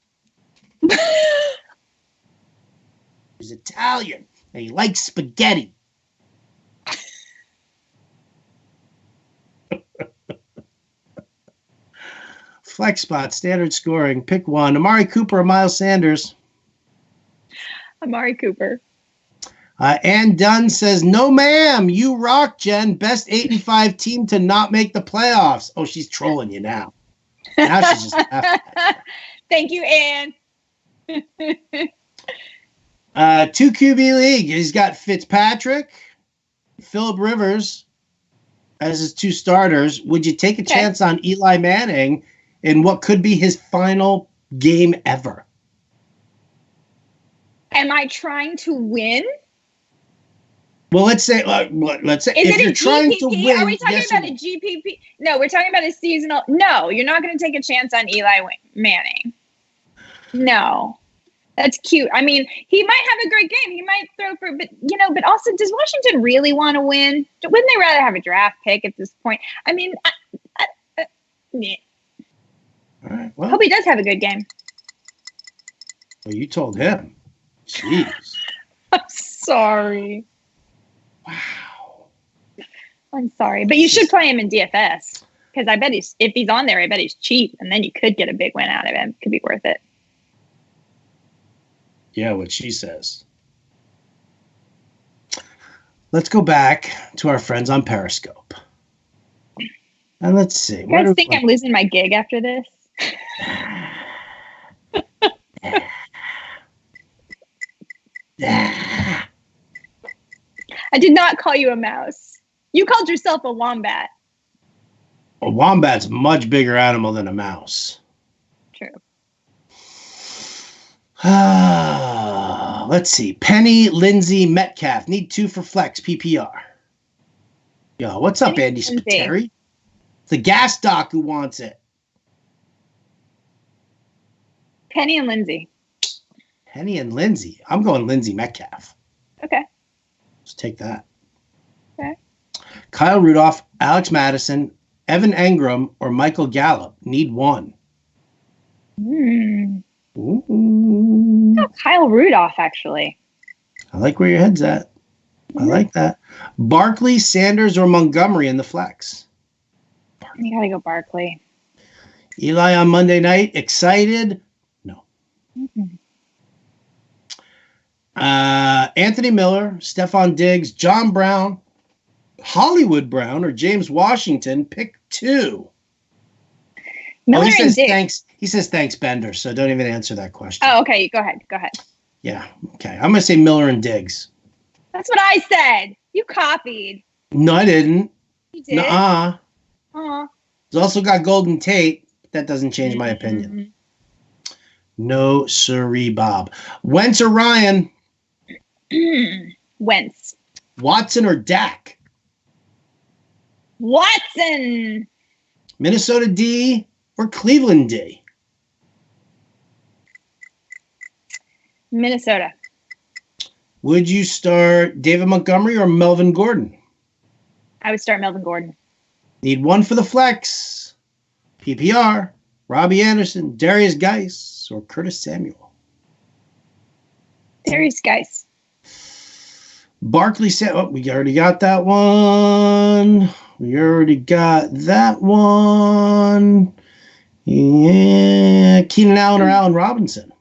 A: He's Italian and he likes spaghetti. Flex spot, standard scoring. Pick 1. Amari Cooper or Miles Sanders?
B: Amari Cooper.
A: Ann Dunn says, no, ma'am. You rock, Jen. Best 8-5 team to not make the playoffs. Oh, she's trolling you now. Now she's just laughing.
B: Thank you, Ann.
A: 2 QB league. He's got Fitzpatrick, Phillip Rivers as his 2 starters. Would you take a chance on Eli Manning in what could be his final game ever?
B: Am I trying to win?
A: Well, let's say if you're trying to win.
B: Are we talking about a GPP? No, we're talking about a seasonal. No, you're not going to take a chance on Eli Manning. No. That's cute. I mean, he might have a great game. He might throw for, but also, does Washington really want to win? Wouldn't they rather have a draft pick at this point? I mean, yeah.
A: All right. Well,
B: hope he does have a good game.
A: Well, you told him. Jeez.
B: I'm sorry.
A: Wow.
B: I'm sorry, but you should play him in DFS because I bet if he's on there, I bet he's cheap, and then you could get a big win out of him. Could be worth it.
A: Yeah, what she says. Let's go back to our friends on Periscope. And let's see.
B: You guys think I'm losing my gig after this? I did not call you a mouse. You called yourself a wombat.
A: A wombat's a much bigger animal than a mouse.
B: True.
A: Let's see. Penny, Lindsay, Metcalf. Need 2 for flex, PPR. Yo, what's up,
B: Penny,
A: Andy
B: Lindsay.
A: Spiteri? The gas doc who wants it.
B: Penny and Lindsay.
A: Penny and Lindsay. I'm going Lindsay Metcalf.
B: Okay.
A: Let's take that.
B: Okay.
A: Kyle Rudolph, Alex Madison, Evan Engram, or Michael Gallup. Need 1. Ooh.
B: Oh, Kyle Rudolph, actually.
A: I like where your head's at. I like that. Barkley, Sanders, or Montgomery in the flex.
B: You gotta go Barkley.
A: Eli on Monday night. Excited? No.
B: Mm-hmm.
A: Anthony Miller, Stephon Diggs, John Brown, Hollywood Brown, or James Washington. Pick 2.
B: Miller
A: he says
B: and Diggs.
A: thanks. He says thanks, Bender. So don't even answer that question.
B: Oh, okay. Go ahead. Go ahead.
A: Yeah. Okay. I'm gonna say Miller and Diggs.
B: That's what I said. You copied.
A: No, I didn't.
B: You did.
A: Nuh-uh.
B: Aw.
A: He's also got Golden Tate. That doesn't change my opinion. No, sirree, Bob. Wentz or Ryan?
B: Wentz.
A: Watson or Dak?
B: Watson.
A: Minnesota D or Cleveland D?
B: Minnesota.
A: Would you start David Montgomery or Melvin Gordon?
B: I would start Melvin Gordon.
A: Need 1 for the flex. PPR, Robbie Anderson, Darius Geis, or Curtis Samuel?
B: Darius Geis.
A: Barkley said, oh, we already got that one. We already got that one. Yeah. Keenan Allen or Allen Robinson?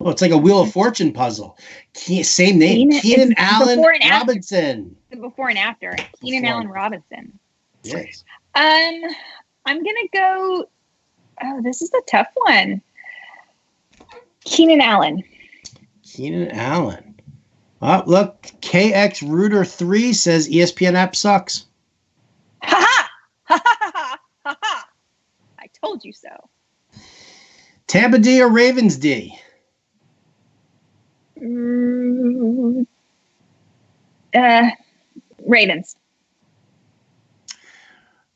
A: Oh, it's like a Wheel of Fortune puzzle. Same name. Keenan Allen Robinson.
B: The before and after. Keenan Allen Robinson.
A: Yes.
B: I'm gonna go. Oh, this is a tough one. Keenan Allen.
A: Keenan Allen. Oh, look, KX Rooter 3 says ESPN app sucks.
B: Ha ha! Ha ha ha ha ha! I told you so.
A: Tampa D or Ravens D?
B: Ravens.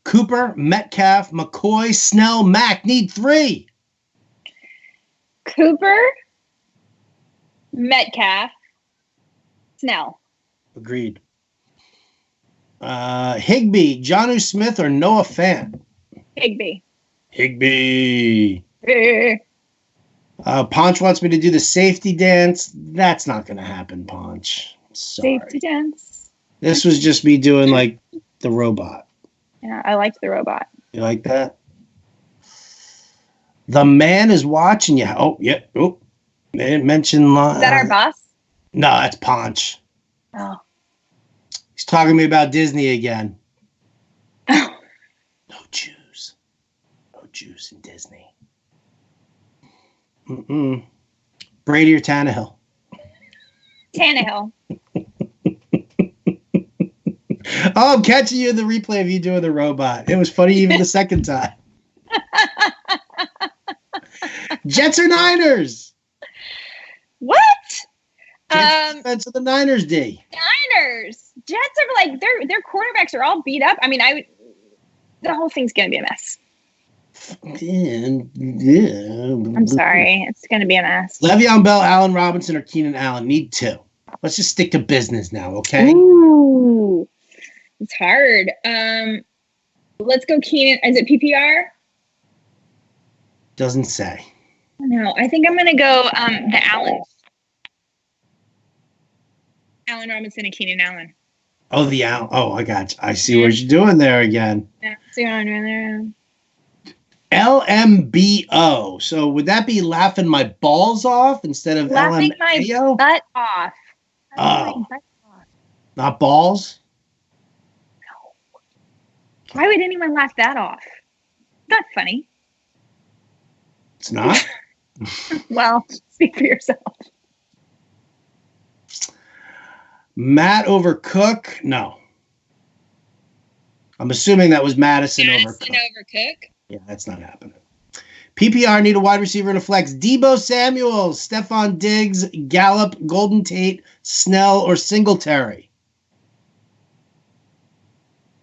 A: Cooper, Metcalf, McCoy, Snell, Mack. Need 3.
B: Cooper, Metcalf, Snell.
A: Agreed. Higbee, Jonnu Smith, or Noah Fant?
B: Higbee.
A: Higbee. Ponch wants me to do the safety dance. That's not going to happen, Ponch. Sorry.
B: Safety dance.
A: This was just me doing like the robot.
B: Yeah, I liked the robot.
A: You like that? The man is watching you. Oh, yeah. Oh, they didn't mention.
B: Is that our boss?
A: No, that's Ponch.
B: Oh.
A: He's talking to me about Disney again.
B: Oh.
A: No Jews. No Jews in Disney. Brady or Tannehill?
B: Tannehill.
A: Oh, I'm catching you in the replay of you doing the robot. It was funny even the second time. Jets or Niners?
B: What?
A: Defense of the Niners D.
B: Niners. Jets are like their quarterbacks are all beat up. I mean, the whole thing's gonna be a mess. I'm sorry. It's gonna be a mess.
A: Le'Veon Bell, Allen Robinson, or Keenan Allen? Need 2. Let's just stick to business now, okay?
B: Ooh. It's hard. Let's go Keenan. Is it PPR?
A: Doesn't say.
B: No, I think I'm gonna go the Allens. Allen Robinson and Keenan Allen.
A: Oh, the Allen. Oh, I got you. I see what you're doing there again.
B: Yeah, see what I'm doing there.
A: LMBO. So would that be laughing my balls off instead of
B: laughing
A: LMAO?
B: my butt off.
A: Oh, not balls?
B: No. Why would anyone laugh that off? Not funny.
A: It's not?
B: Well, speak for yourself.
A: Matt over Cook? No. I'm assuming that was Madison over Cook.
B: Over Cook?
A: Yeah, that's not happening. PPR need a wide receiver in a flex. Debo Samuel, Stephon Diggs, Gallup, Golden Tate, Snell, or Singletary?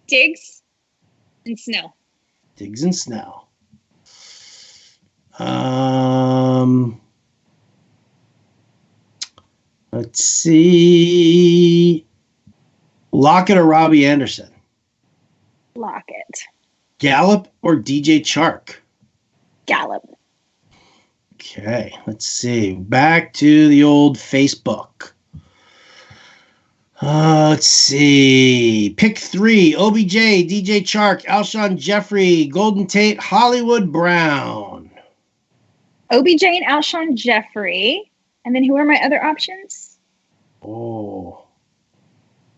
B: Diggs and Snell.
A: Diggs and Snell. Let's see. Lockett or Robbie Anderson?
B: Lockett.
A: Gallup or DJ Chark?
B: Gallup.
A: Okay, let's see. Back to the old Facebook. Let's see. Pick 3. OBJ, DJ Chark, Alshon Jeffrey, Golden Tate, Hollywood Brown.
B: OBJ and Alshon Jeffrey. And then who are my other options?
A: Oh.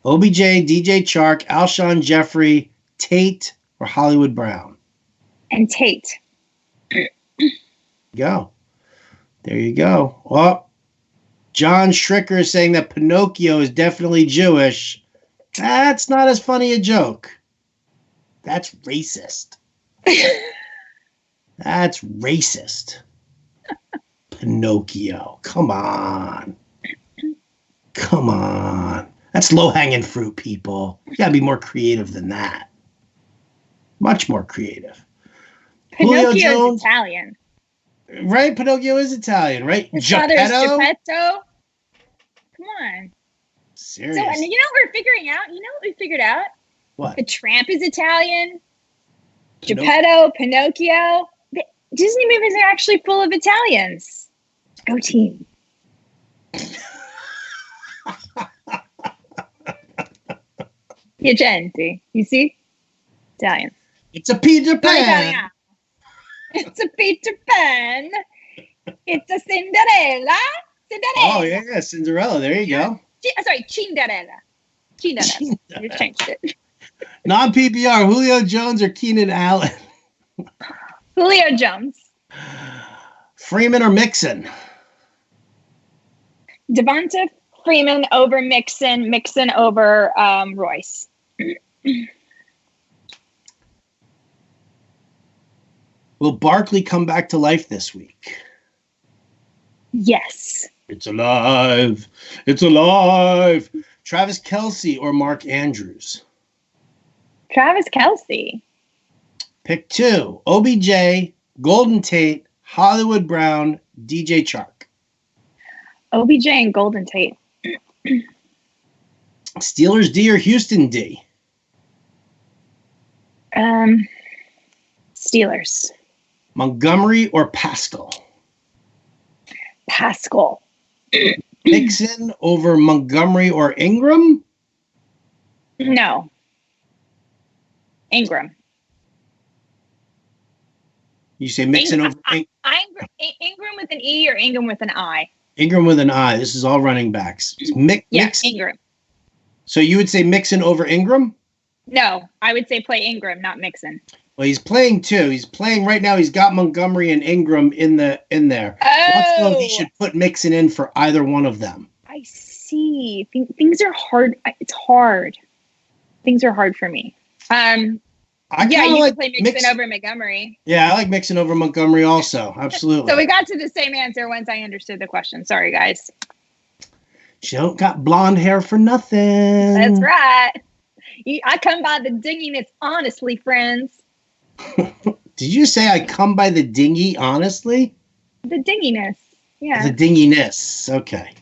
A: OBJ, DJ Chark, Alshon Jeffrey, Tate, or Hollywood Brown?
B: And Tate.
A: Go. There you go. Well, John Schricker is saying that Pinocchio is definitely Jewish. That's not as funny a joke. That's racist. That's racist. Pinocchio. Come on. Come on. That's low-hanging fruit, people. You gotta be more creative than that. Much more creative.
B: Pinocchio is Italian.
A: Right? Pinocchio is Italian, right?
B: His father is Geppetto. Come on.
A: Serious.
B: So, and you know what we're figuring out? You know what we figured out?
A: What?
B: The Tramp is Italian. Geppetto, Pinocchio. The Disney movies are actually full of Italians. Go team. Piacenti. You see? Italian.
A: It's a Peter Pan.
B: It's a Peter Pan. It's a Cinderella.
A: Oh, yeah, Cinderella. There you go.
B: Sorry, Cinderella. Cinderella. You changed it.
A: Non-PPR, Julio Jones or Keenan Allen?
B: Julio Jones.
A: Freeman or Mixon?
B: Devonta Freeman over Mixon. Mixon over Royce.
A: Will Barkley come back to life this week?
B: Yes.
A: It's alive. It's alive. Travis Kelce or Mark Andrews?
B: Travis Kelce.
A: Pick 2. OBJ, Golden Tate, Hollywood Brown, DJ Chark.
B: OBJ and Golden Tate.
A: Steelers D or Houston D?
B: Steelers.
A: Montgomery or Pascal?
B: Pascal.
A: Mixon over Montgomery or Ingram?
B: No. Ingram.
A: You say Mixon over
B: Ingram with an E or Ingram with an I?
A: Ingram with an I. This is all running backs. Mixon.
B: Ingram.
A: So you would say Mixon over Ingram?
B: No, I would say play Ingram, not Mixon.
A: Well, he's playing 2. He's playing right now. He's got Montgomery and Ingram in there.
B: Oh.
A: Wants to know if he should put Mixon in for either one of them.
B: I see. Things are hard. It's hard. Things are hard for me. You can play Mixon over Montgomery.
A: Yeah, I like Mixon over Montgomery also. Absolutely.
B: So we got to the same answer once I understood the question. Sorry, guys.
A: She don't got blonde hair for nothing.
B: That's right. I come by the dinginess honestly, friends.
A: Did you say I come by the dingy honestly?
B: The dinginess. Yeah.
A: The dinginess. Okay.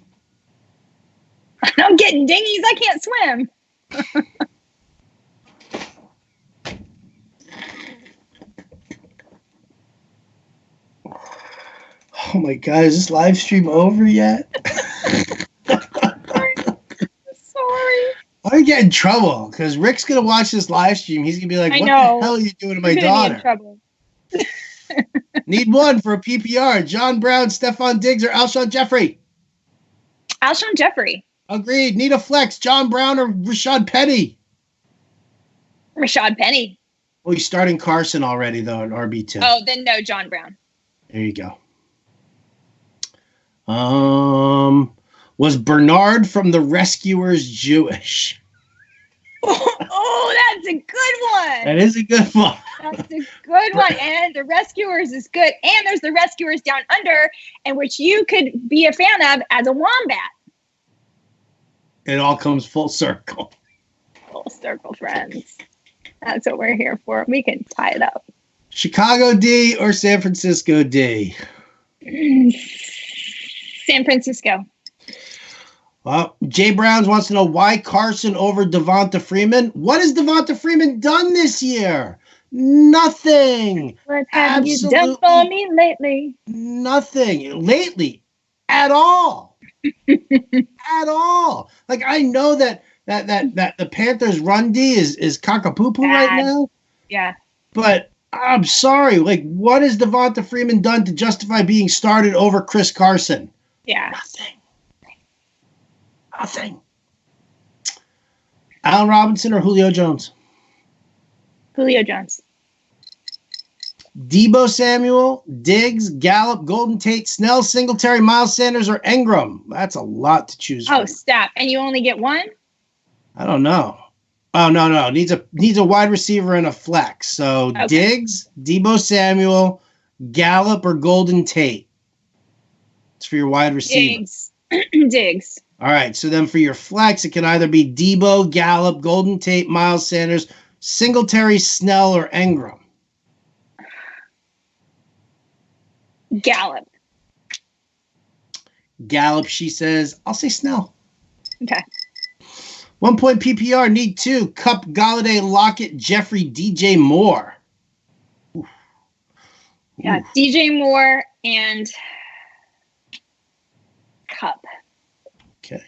B: I'm getting dingies. I can't swim.
A: Oh my God, is this live stream over yet?
B: Sorry.
A: I get in trouble because Rick's going to watch this live stream. He's going to be like, what the hell are you doing to my daughter?
B: Trouble.
A: Need one for a PPR. John Brown, Stephon Diggs, or Alshon Jeffrey?
B: Alshon Jeffrey.
A: Agreed. Need a flex. John Brown or Rashad Penny?
B: Rashad Penny.
A: Oh, he's starting Carson already, though, at RB2.
B: Oh, then no, John Brown.
A: There you go. Was Bernard from The Rescuers Jewish?
B: Oh, that's a good one.
A: That is a good one.
B: That's a good one. And The Rescuers is good. And there's The Rescuers Down Under, and which you could be a fan of as a wombat.
A: It all comes full circle.
B: Full circle, friends. That's what we're here for. We can tie it up.
A: Chicago D or San Francisco D?
B: San Francisco.
A: Well, Jay Browns wants to know why Carson over Devonta Freeman. What has Devonta Freeman done this year? Nothing.
B: What have you done for me lately?
A: Nothing. Lately. At all. At all. Like, I know that the Panthers run D is cockapoo right now.
B: Yeah.
A: But I'm sorry. Like, what has Devonta Freeman done to justify being started over Chris Carson?
B: Yeah.
A: Nothing. Allen Robinson or Julio Jones?
B: Julio Jones.
A: Debo Samuel, Diggs, Gallup, Golden Tate, Snell, Singletary, Miles Sanders, or Ingram? That's a lot to choose from.
B: Oh, stop. And you only get one?
A: I don't know. Oh, no. Needs a wide receiver and a flex. So okay. Diggs, Debo Samuel, Gallup, or Golden Tate? It's for your wide receiver.
B: Diggs.
A: All right. So then for your flex, it can either be Debo, Gallup, Golden Tate, Miles Sanders, Singletary, Snell, or Ingram. Gallup, she says. I'll say Snell.
B: Okay.
A: 1 point PPR, need 2. Cup, Galladay, Lockett, Jeffrey, DJ Moore. Oof.
B: Yeah, DJ Moore and Cup.
A: Okay.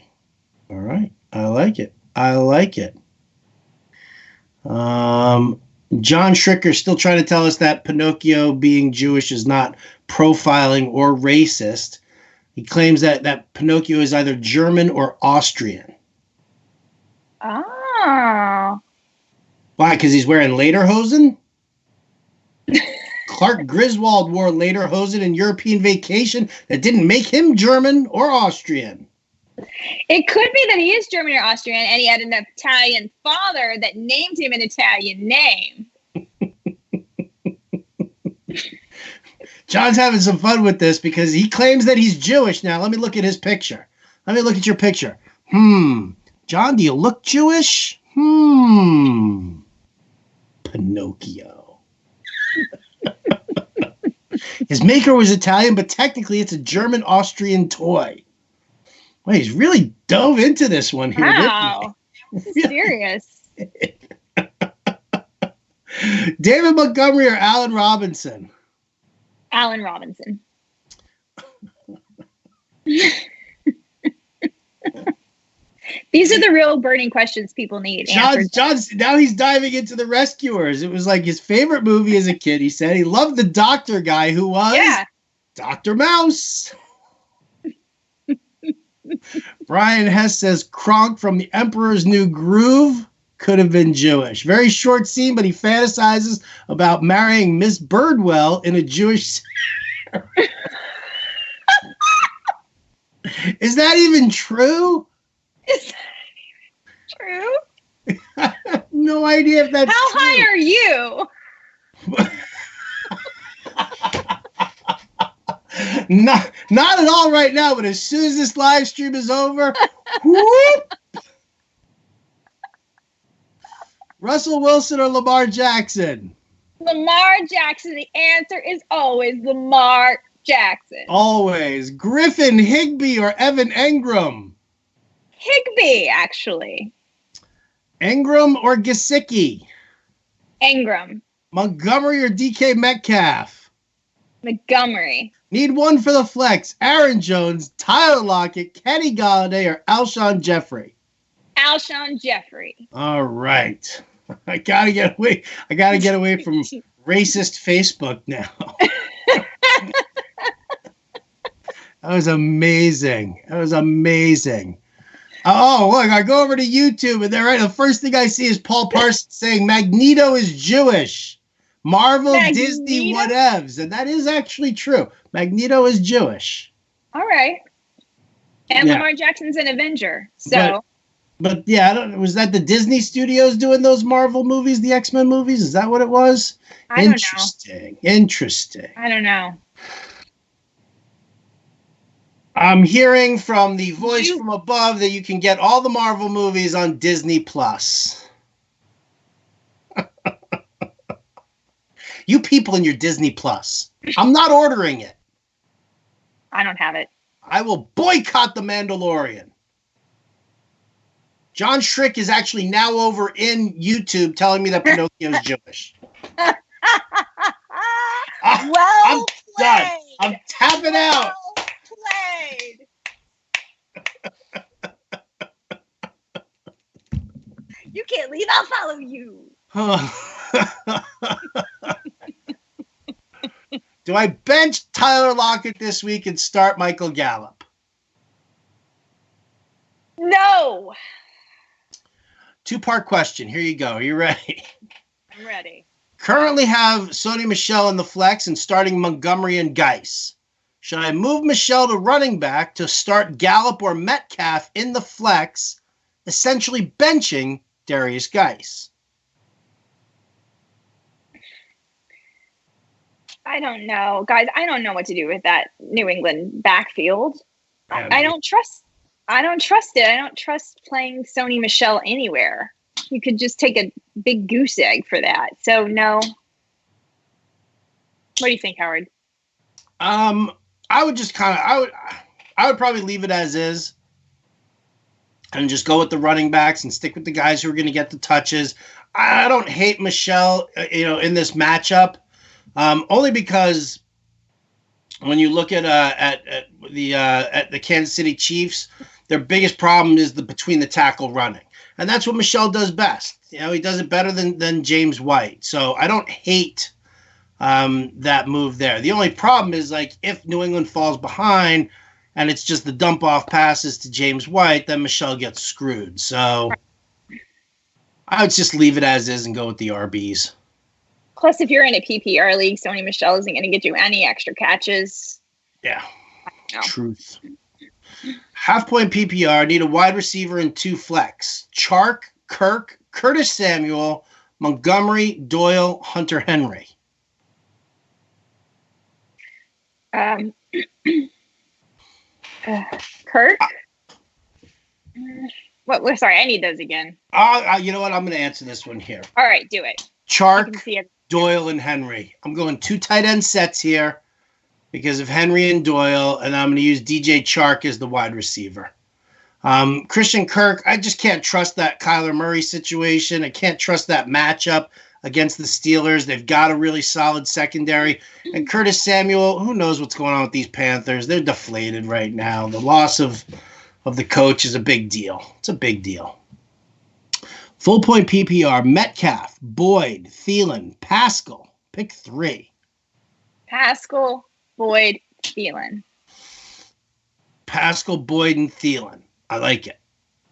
A: All right. I like it. John Schricker still trying to tell us that Pinocchio being Jewish is not profiling or racist. He claims that Pinocchio is either German or Austrian.
B: Oh.
A: Why? Because he's wearing lederhosen? Clark Griswold wore lederhosen in European Vacation. That didn't make him German or Austrian.
B: It could be that he is German or Austrian, and he had an Italian father that named him an Italian name.
A: John's having some fun with this because he claims that he's Jewish. Now, let me look at his picture. Let me look at your picture. John, do you look Jewish? Pinocchio. His maker was Italian, but technically it's a German-Austrian toy. Well, he's really dove into this one here.
B: Wow. This is serious.
A: David Montgomery or Allen Robinson?
B: Allen Robinson. These are the real burning questions people need answered.
A: John's now he's diving into The Rescuers. It was like his favorite movie as a kid. He said he loved the doctor guy who was Dr. Mouse. Brian Hess says Kronk from The Emperor's New Groove could have been Jewish. Very short scene, but he fantasizes about marrying Miss Birdwell in a Jewish. Is that even true?
B: Is that even true?
A: I have no idea if that's
B: How
A: true.
B: high are you?
A: Not at all right now, but as soon as this live stream is over, whoop! Russell Wilson or Lamar Jackson?
B: Lamar Jackson. The answer is always Lamar Jackson.
A: Always. Griffin Higbee or Evan Engram?
B: Higbee, actually.
A: Engram or Gesicki?
B: Engram.
A: Montgomery or DK Metcalf?
B: Montgomery.
A: Need one for the flex. Aaron Jones, Tyler Lockett, Kenny Galladay, or Alshon Jeffrey?
B: Alshon Jeffrey.
A: All right. I gotta get away from racist Facebook now. That was amazing. Oh, look, I go over to YouTube and the first thing I see is Paul Parsons saying Magneto is Jewish. Marvel, Magneto? Disney, whatevs. And that is actually true. Magneto is Jewish.
B: All right. And Lamar Jackson's an Avenger. So.
A: But yeah, I don't. Was that the Disney Studios doing those Marvel movies, the X-Men movies? Is that what it was?
B: I don't know.
A: Interesting.
B: I don't know.
A: I'm hearing from the voice from above that you can get all the Marvel movies on Disney Plus. You people in your Disney Plus. I'm not ordering it.
B: I don't have it.
A: I will boycott The Mandalorian. John Schrick is actually now over in YouTube telling me that Pinocchio is Jewish. I'm done. I'm tapping out.
B: Played. You can't leave. I'll follow you.
A: Do I bench Tyler Lockett this week and start Michael Gallup?
B: No.
A: Two-part question. Here you go. Are you ready?
B: I'm ready.
A: Currently have Sony Michel in the flex and starting Montgomery and Geis. Should I move Michel to running back to start Gallup or Metcalf in the flex, essentially benching Darius Geis?
B: I don't know. Guys, I don't know what to do with that New England backfield. I don't trust it. I don't trust playing Sony Michel anywhere. You could just take a big goose egg for that. So no. What do you think, Howard?
A: I would just I would probably leave it as is and just go with the running backs and stick with the guys who are going to get the touches. I don't hate Michel, in this matchup, only because when you look at the Kansas City Chiefs, their biggest problem is the between the tackle running. And that's what Michel does best. He does it better than James White. So I don't hate that move there. The only problem is, if New England falls behind and it's just the dump-off passes to James White, then Michel gets screwed. So I would just leave it as is and go with the RBs.
B: Plus, if you're in a PPR league, Sony Michel isn't going to get you any extra catches.
A: Yeah, truth. Half-point PPR, need a wide receiver and 2 flex. Chark, Kirk, Curtis Samuel, Montgomery, Doyle, Hunter Henry.
B: Kirk? What? Sorry, I need those again.
A: You know what? I'm going to answer this one here.
B: All right, do it.
A: Chark, Doyle, and Henry. I'm going 2 tight end sets here because of Henry and Doyle, and I'm going to use DJ Chark as the wide receiver. Christian Kirk, I just can't trust that Kyler Murray situation. I can't trust that matchup against the Steelers. They've got a really solid secondary. And Curtis Samuel, who knows what's going on with these Panthers? They're deflated right now. The loss of the coach is a big deal. It's a big deal. Full point PPR, Metcalf, Boyd, Thielen, Pascal. Pick 3.
B: Pascal, Boyd, Thielen.
A: Pascal, Boyd, and Thielen. I like it.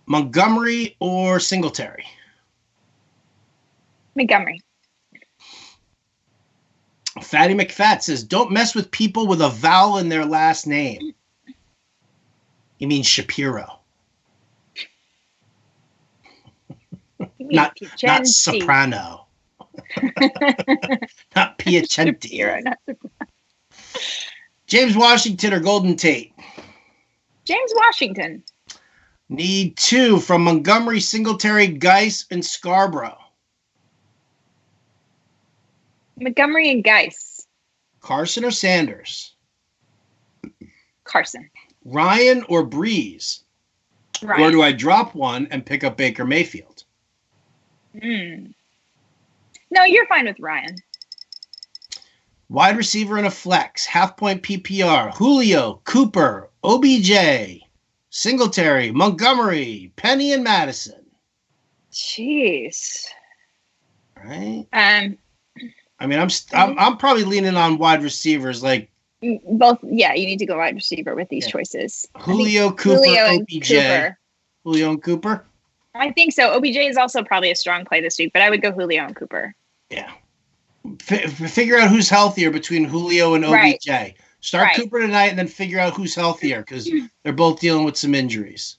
A: Montgomery or Singletary?
B: Montgomery.
A: Fatty McFat says, don't mess with people with a vowel in their last name. He means Shapiro. Not soprano. Not Piacenti.
B: Shapiro, not soprano.
A: James Washington or Golden Tate?
B: James Washington.
A: Need 2 from Montgomery, Singletary, Geis, and Scarborough.
B: Montgomery and Geis.
A: Carson or Sanders?
B: Carson.
A: Ryan or Breeze?
B: Ryan.
A: Or do I drop one and pick up Baker Mayfield?
B: No, you're fine with Ryan.
A: Wide receiver and a flex. Half-point PPR. Julio, Cooper, OBJ, Singletary, Montgomery, Penny, and Madison.
B: Jeez.
A: Right? I'm probably leaning on wide receivers
B: both. Yeah, you need to go wide receiver with these choices.
A: Julio, Cooper, OBJ.
B: Cooper.
A: Julio and Cooper?
B: I think so. OBJ is also probably a strong play this week, but I would go Julio and Cooper.
A: Yeah. Figure out who's healthier between Julio and OBJ.
B: Right.
A: Start
B: Right.
A: Cooper tonight and then figure out who's healthier because they're both dealing with some injuries.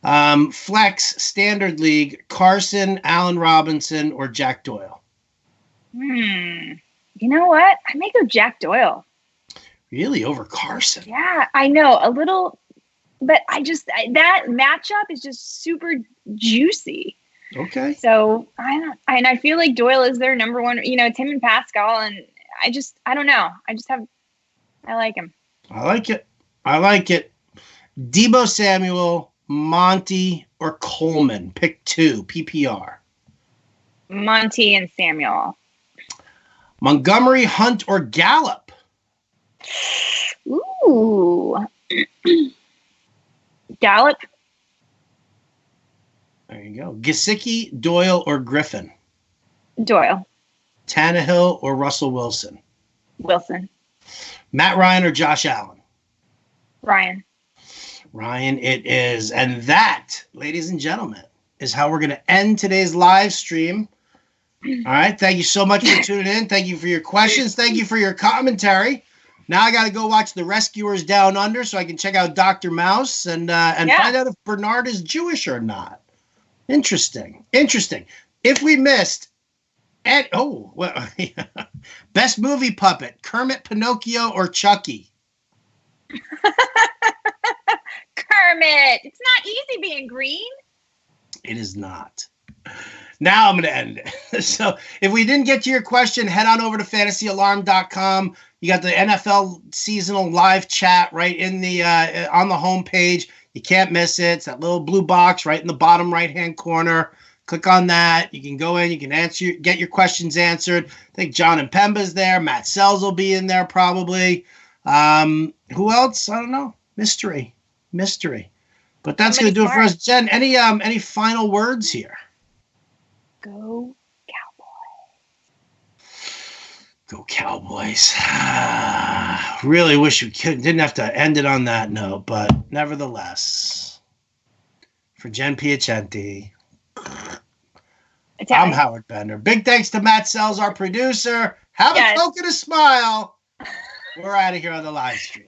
A: Flex, Standard League, Carson, Allen Robinson, or Jack Doyle?
B: You know what? I may go Jack Doyle.
A: Really? Over Carson?
B: Yeah, I know. A little, but that matchup is just super juicy.
A: Okay.
B: So I feel like Doyle is their number one, it's him and Pascal, and I don't know. I like him.
A: I like it. Debo Samuel, Monty, or Coleman? Pick two. PPR.
B: Monty and Samuel.
A: Montgomery, Hunt, or Gallup?
B: Ooh. Gallup.
A: There you go. Gesicki, Doyle, or Griffin?
B: Doyle.
A: Tannehill or Russell Wilson?
B: Wilson.
A: Matt Ryan or Josh Allen?
B: Ryan.
A: Ryan it is. And that, ladies and gentlemen, is how we're going to end today's live stream. All right. Thank you so much for tuning in. Thank you for your questions. Thank you for your commentary. Now I got to go watch The Rescuers Down Under so I can check out Dr. Mouse and find out if Bernard is Jewish or not. Interesting. If we missed, best movie puppet, Kermit, Pinocchio, or Chucky?
B: Kermit. It's not easy being green.
A: It is not. Now I'm going to end it. So if we didn't get to your question, head on over to fantasyalarm.com. You got the NFL seasonal live chat right in the on the homepage. You can't miss it. It's that little blue box right in the bottom right-hand corner. Click on that. You can go in. You can get your questions answered. I think John and Pemba's there. Matt Sells will be in there probably. Who else? I don't know. Mystery. But that's going to do it for us. Jen, any final words here?
B: Go
A: Cowboys. Really wish we didn't have to end it on that note, but nevertheless, for Jen Piacenti, I'm Howard Bender. Big thanks to Matt Sells, our producer. Have a Coke and a smile. We're out of here on the live stream.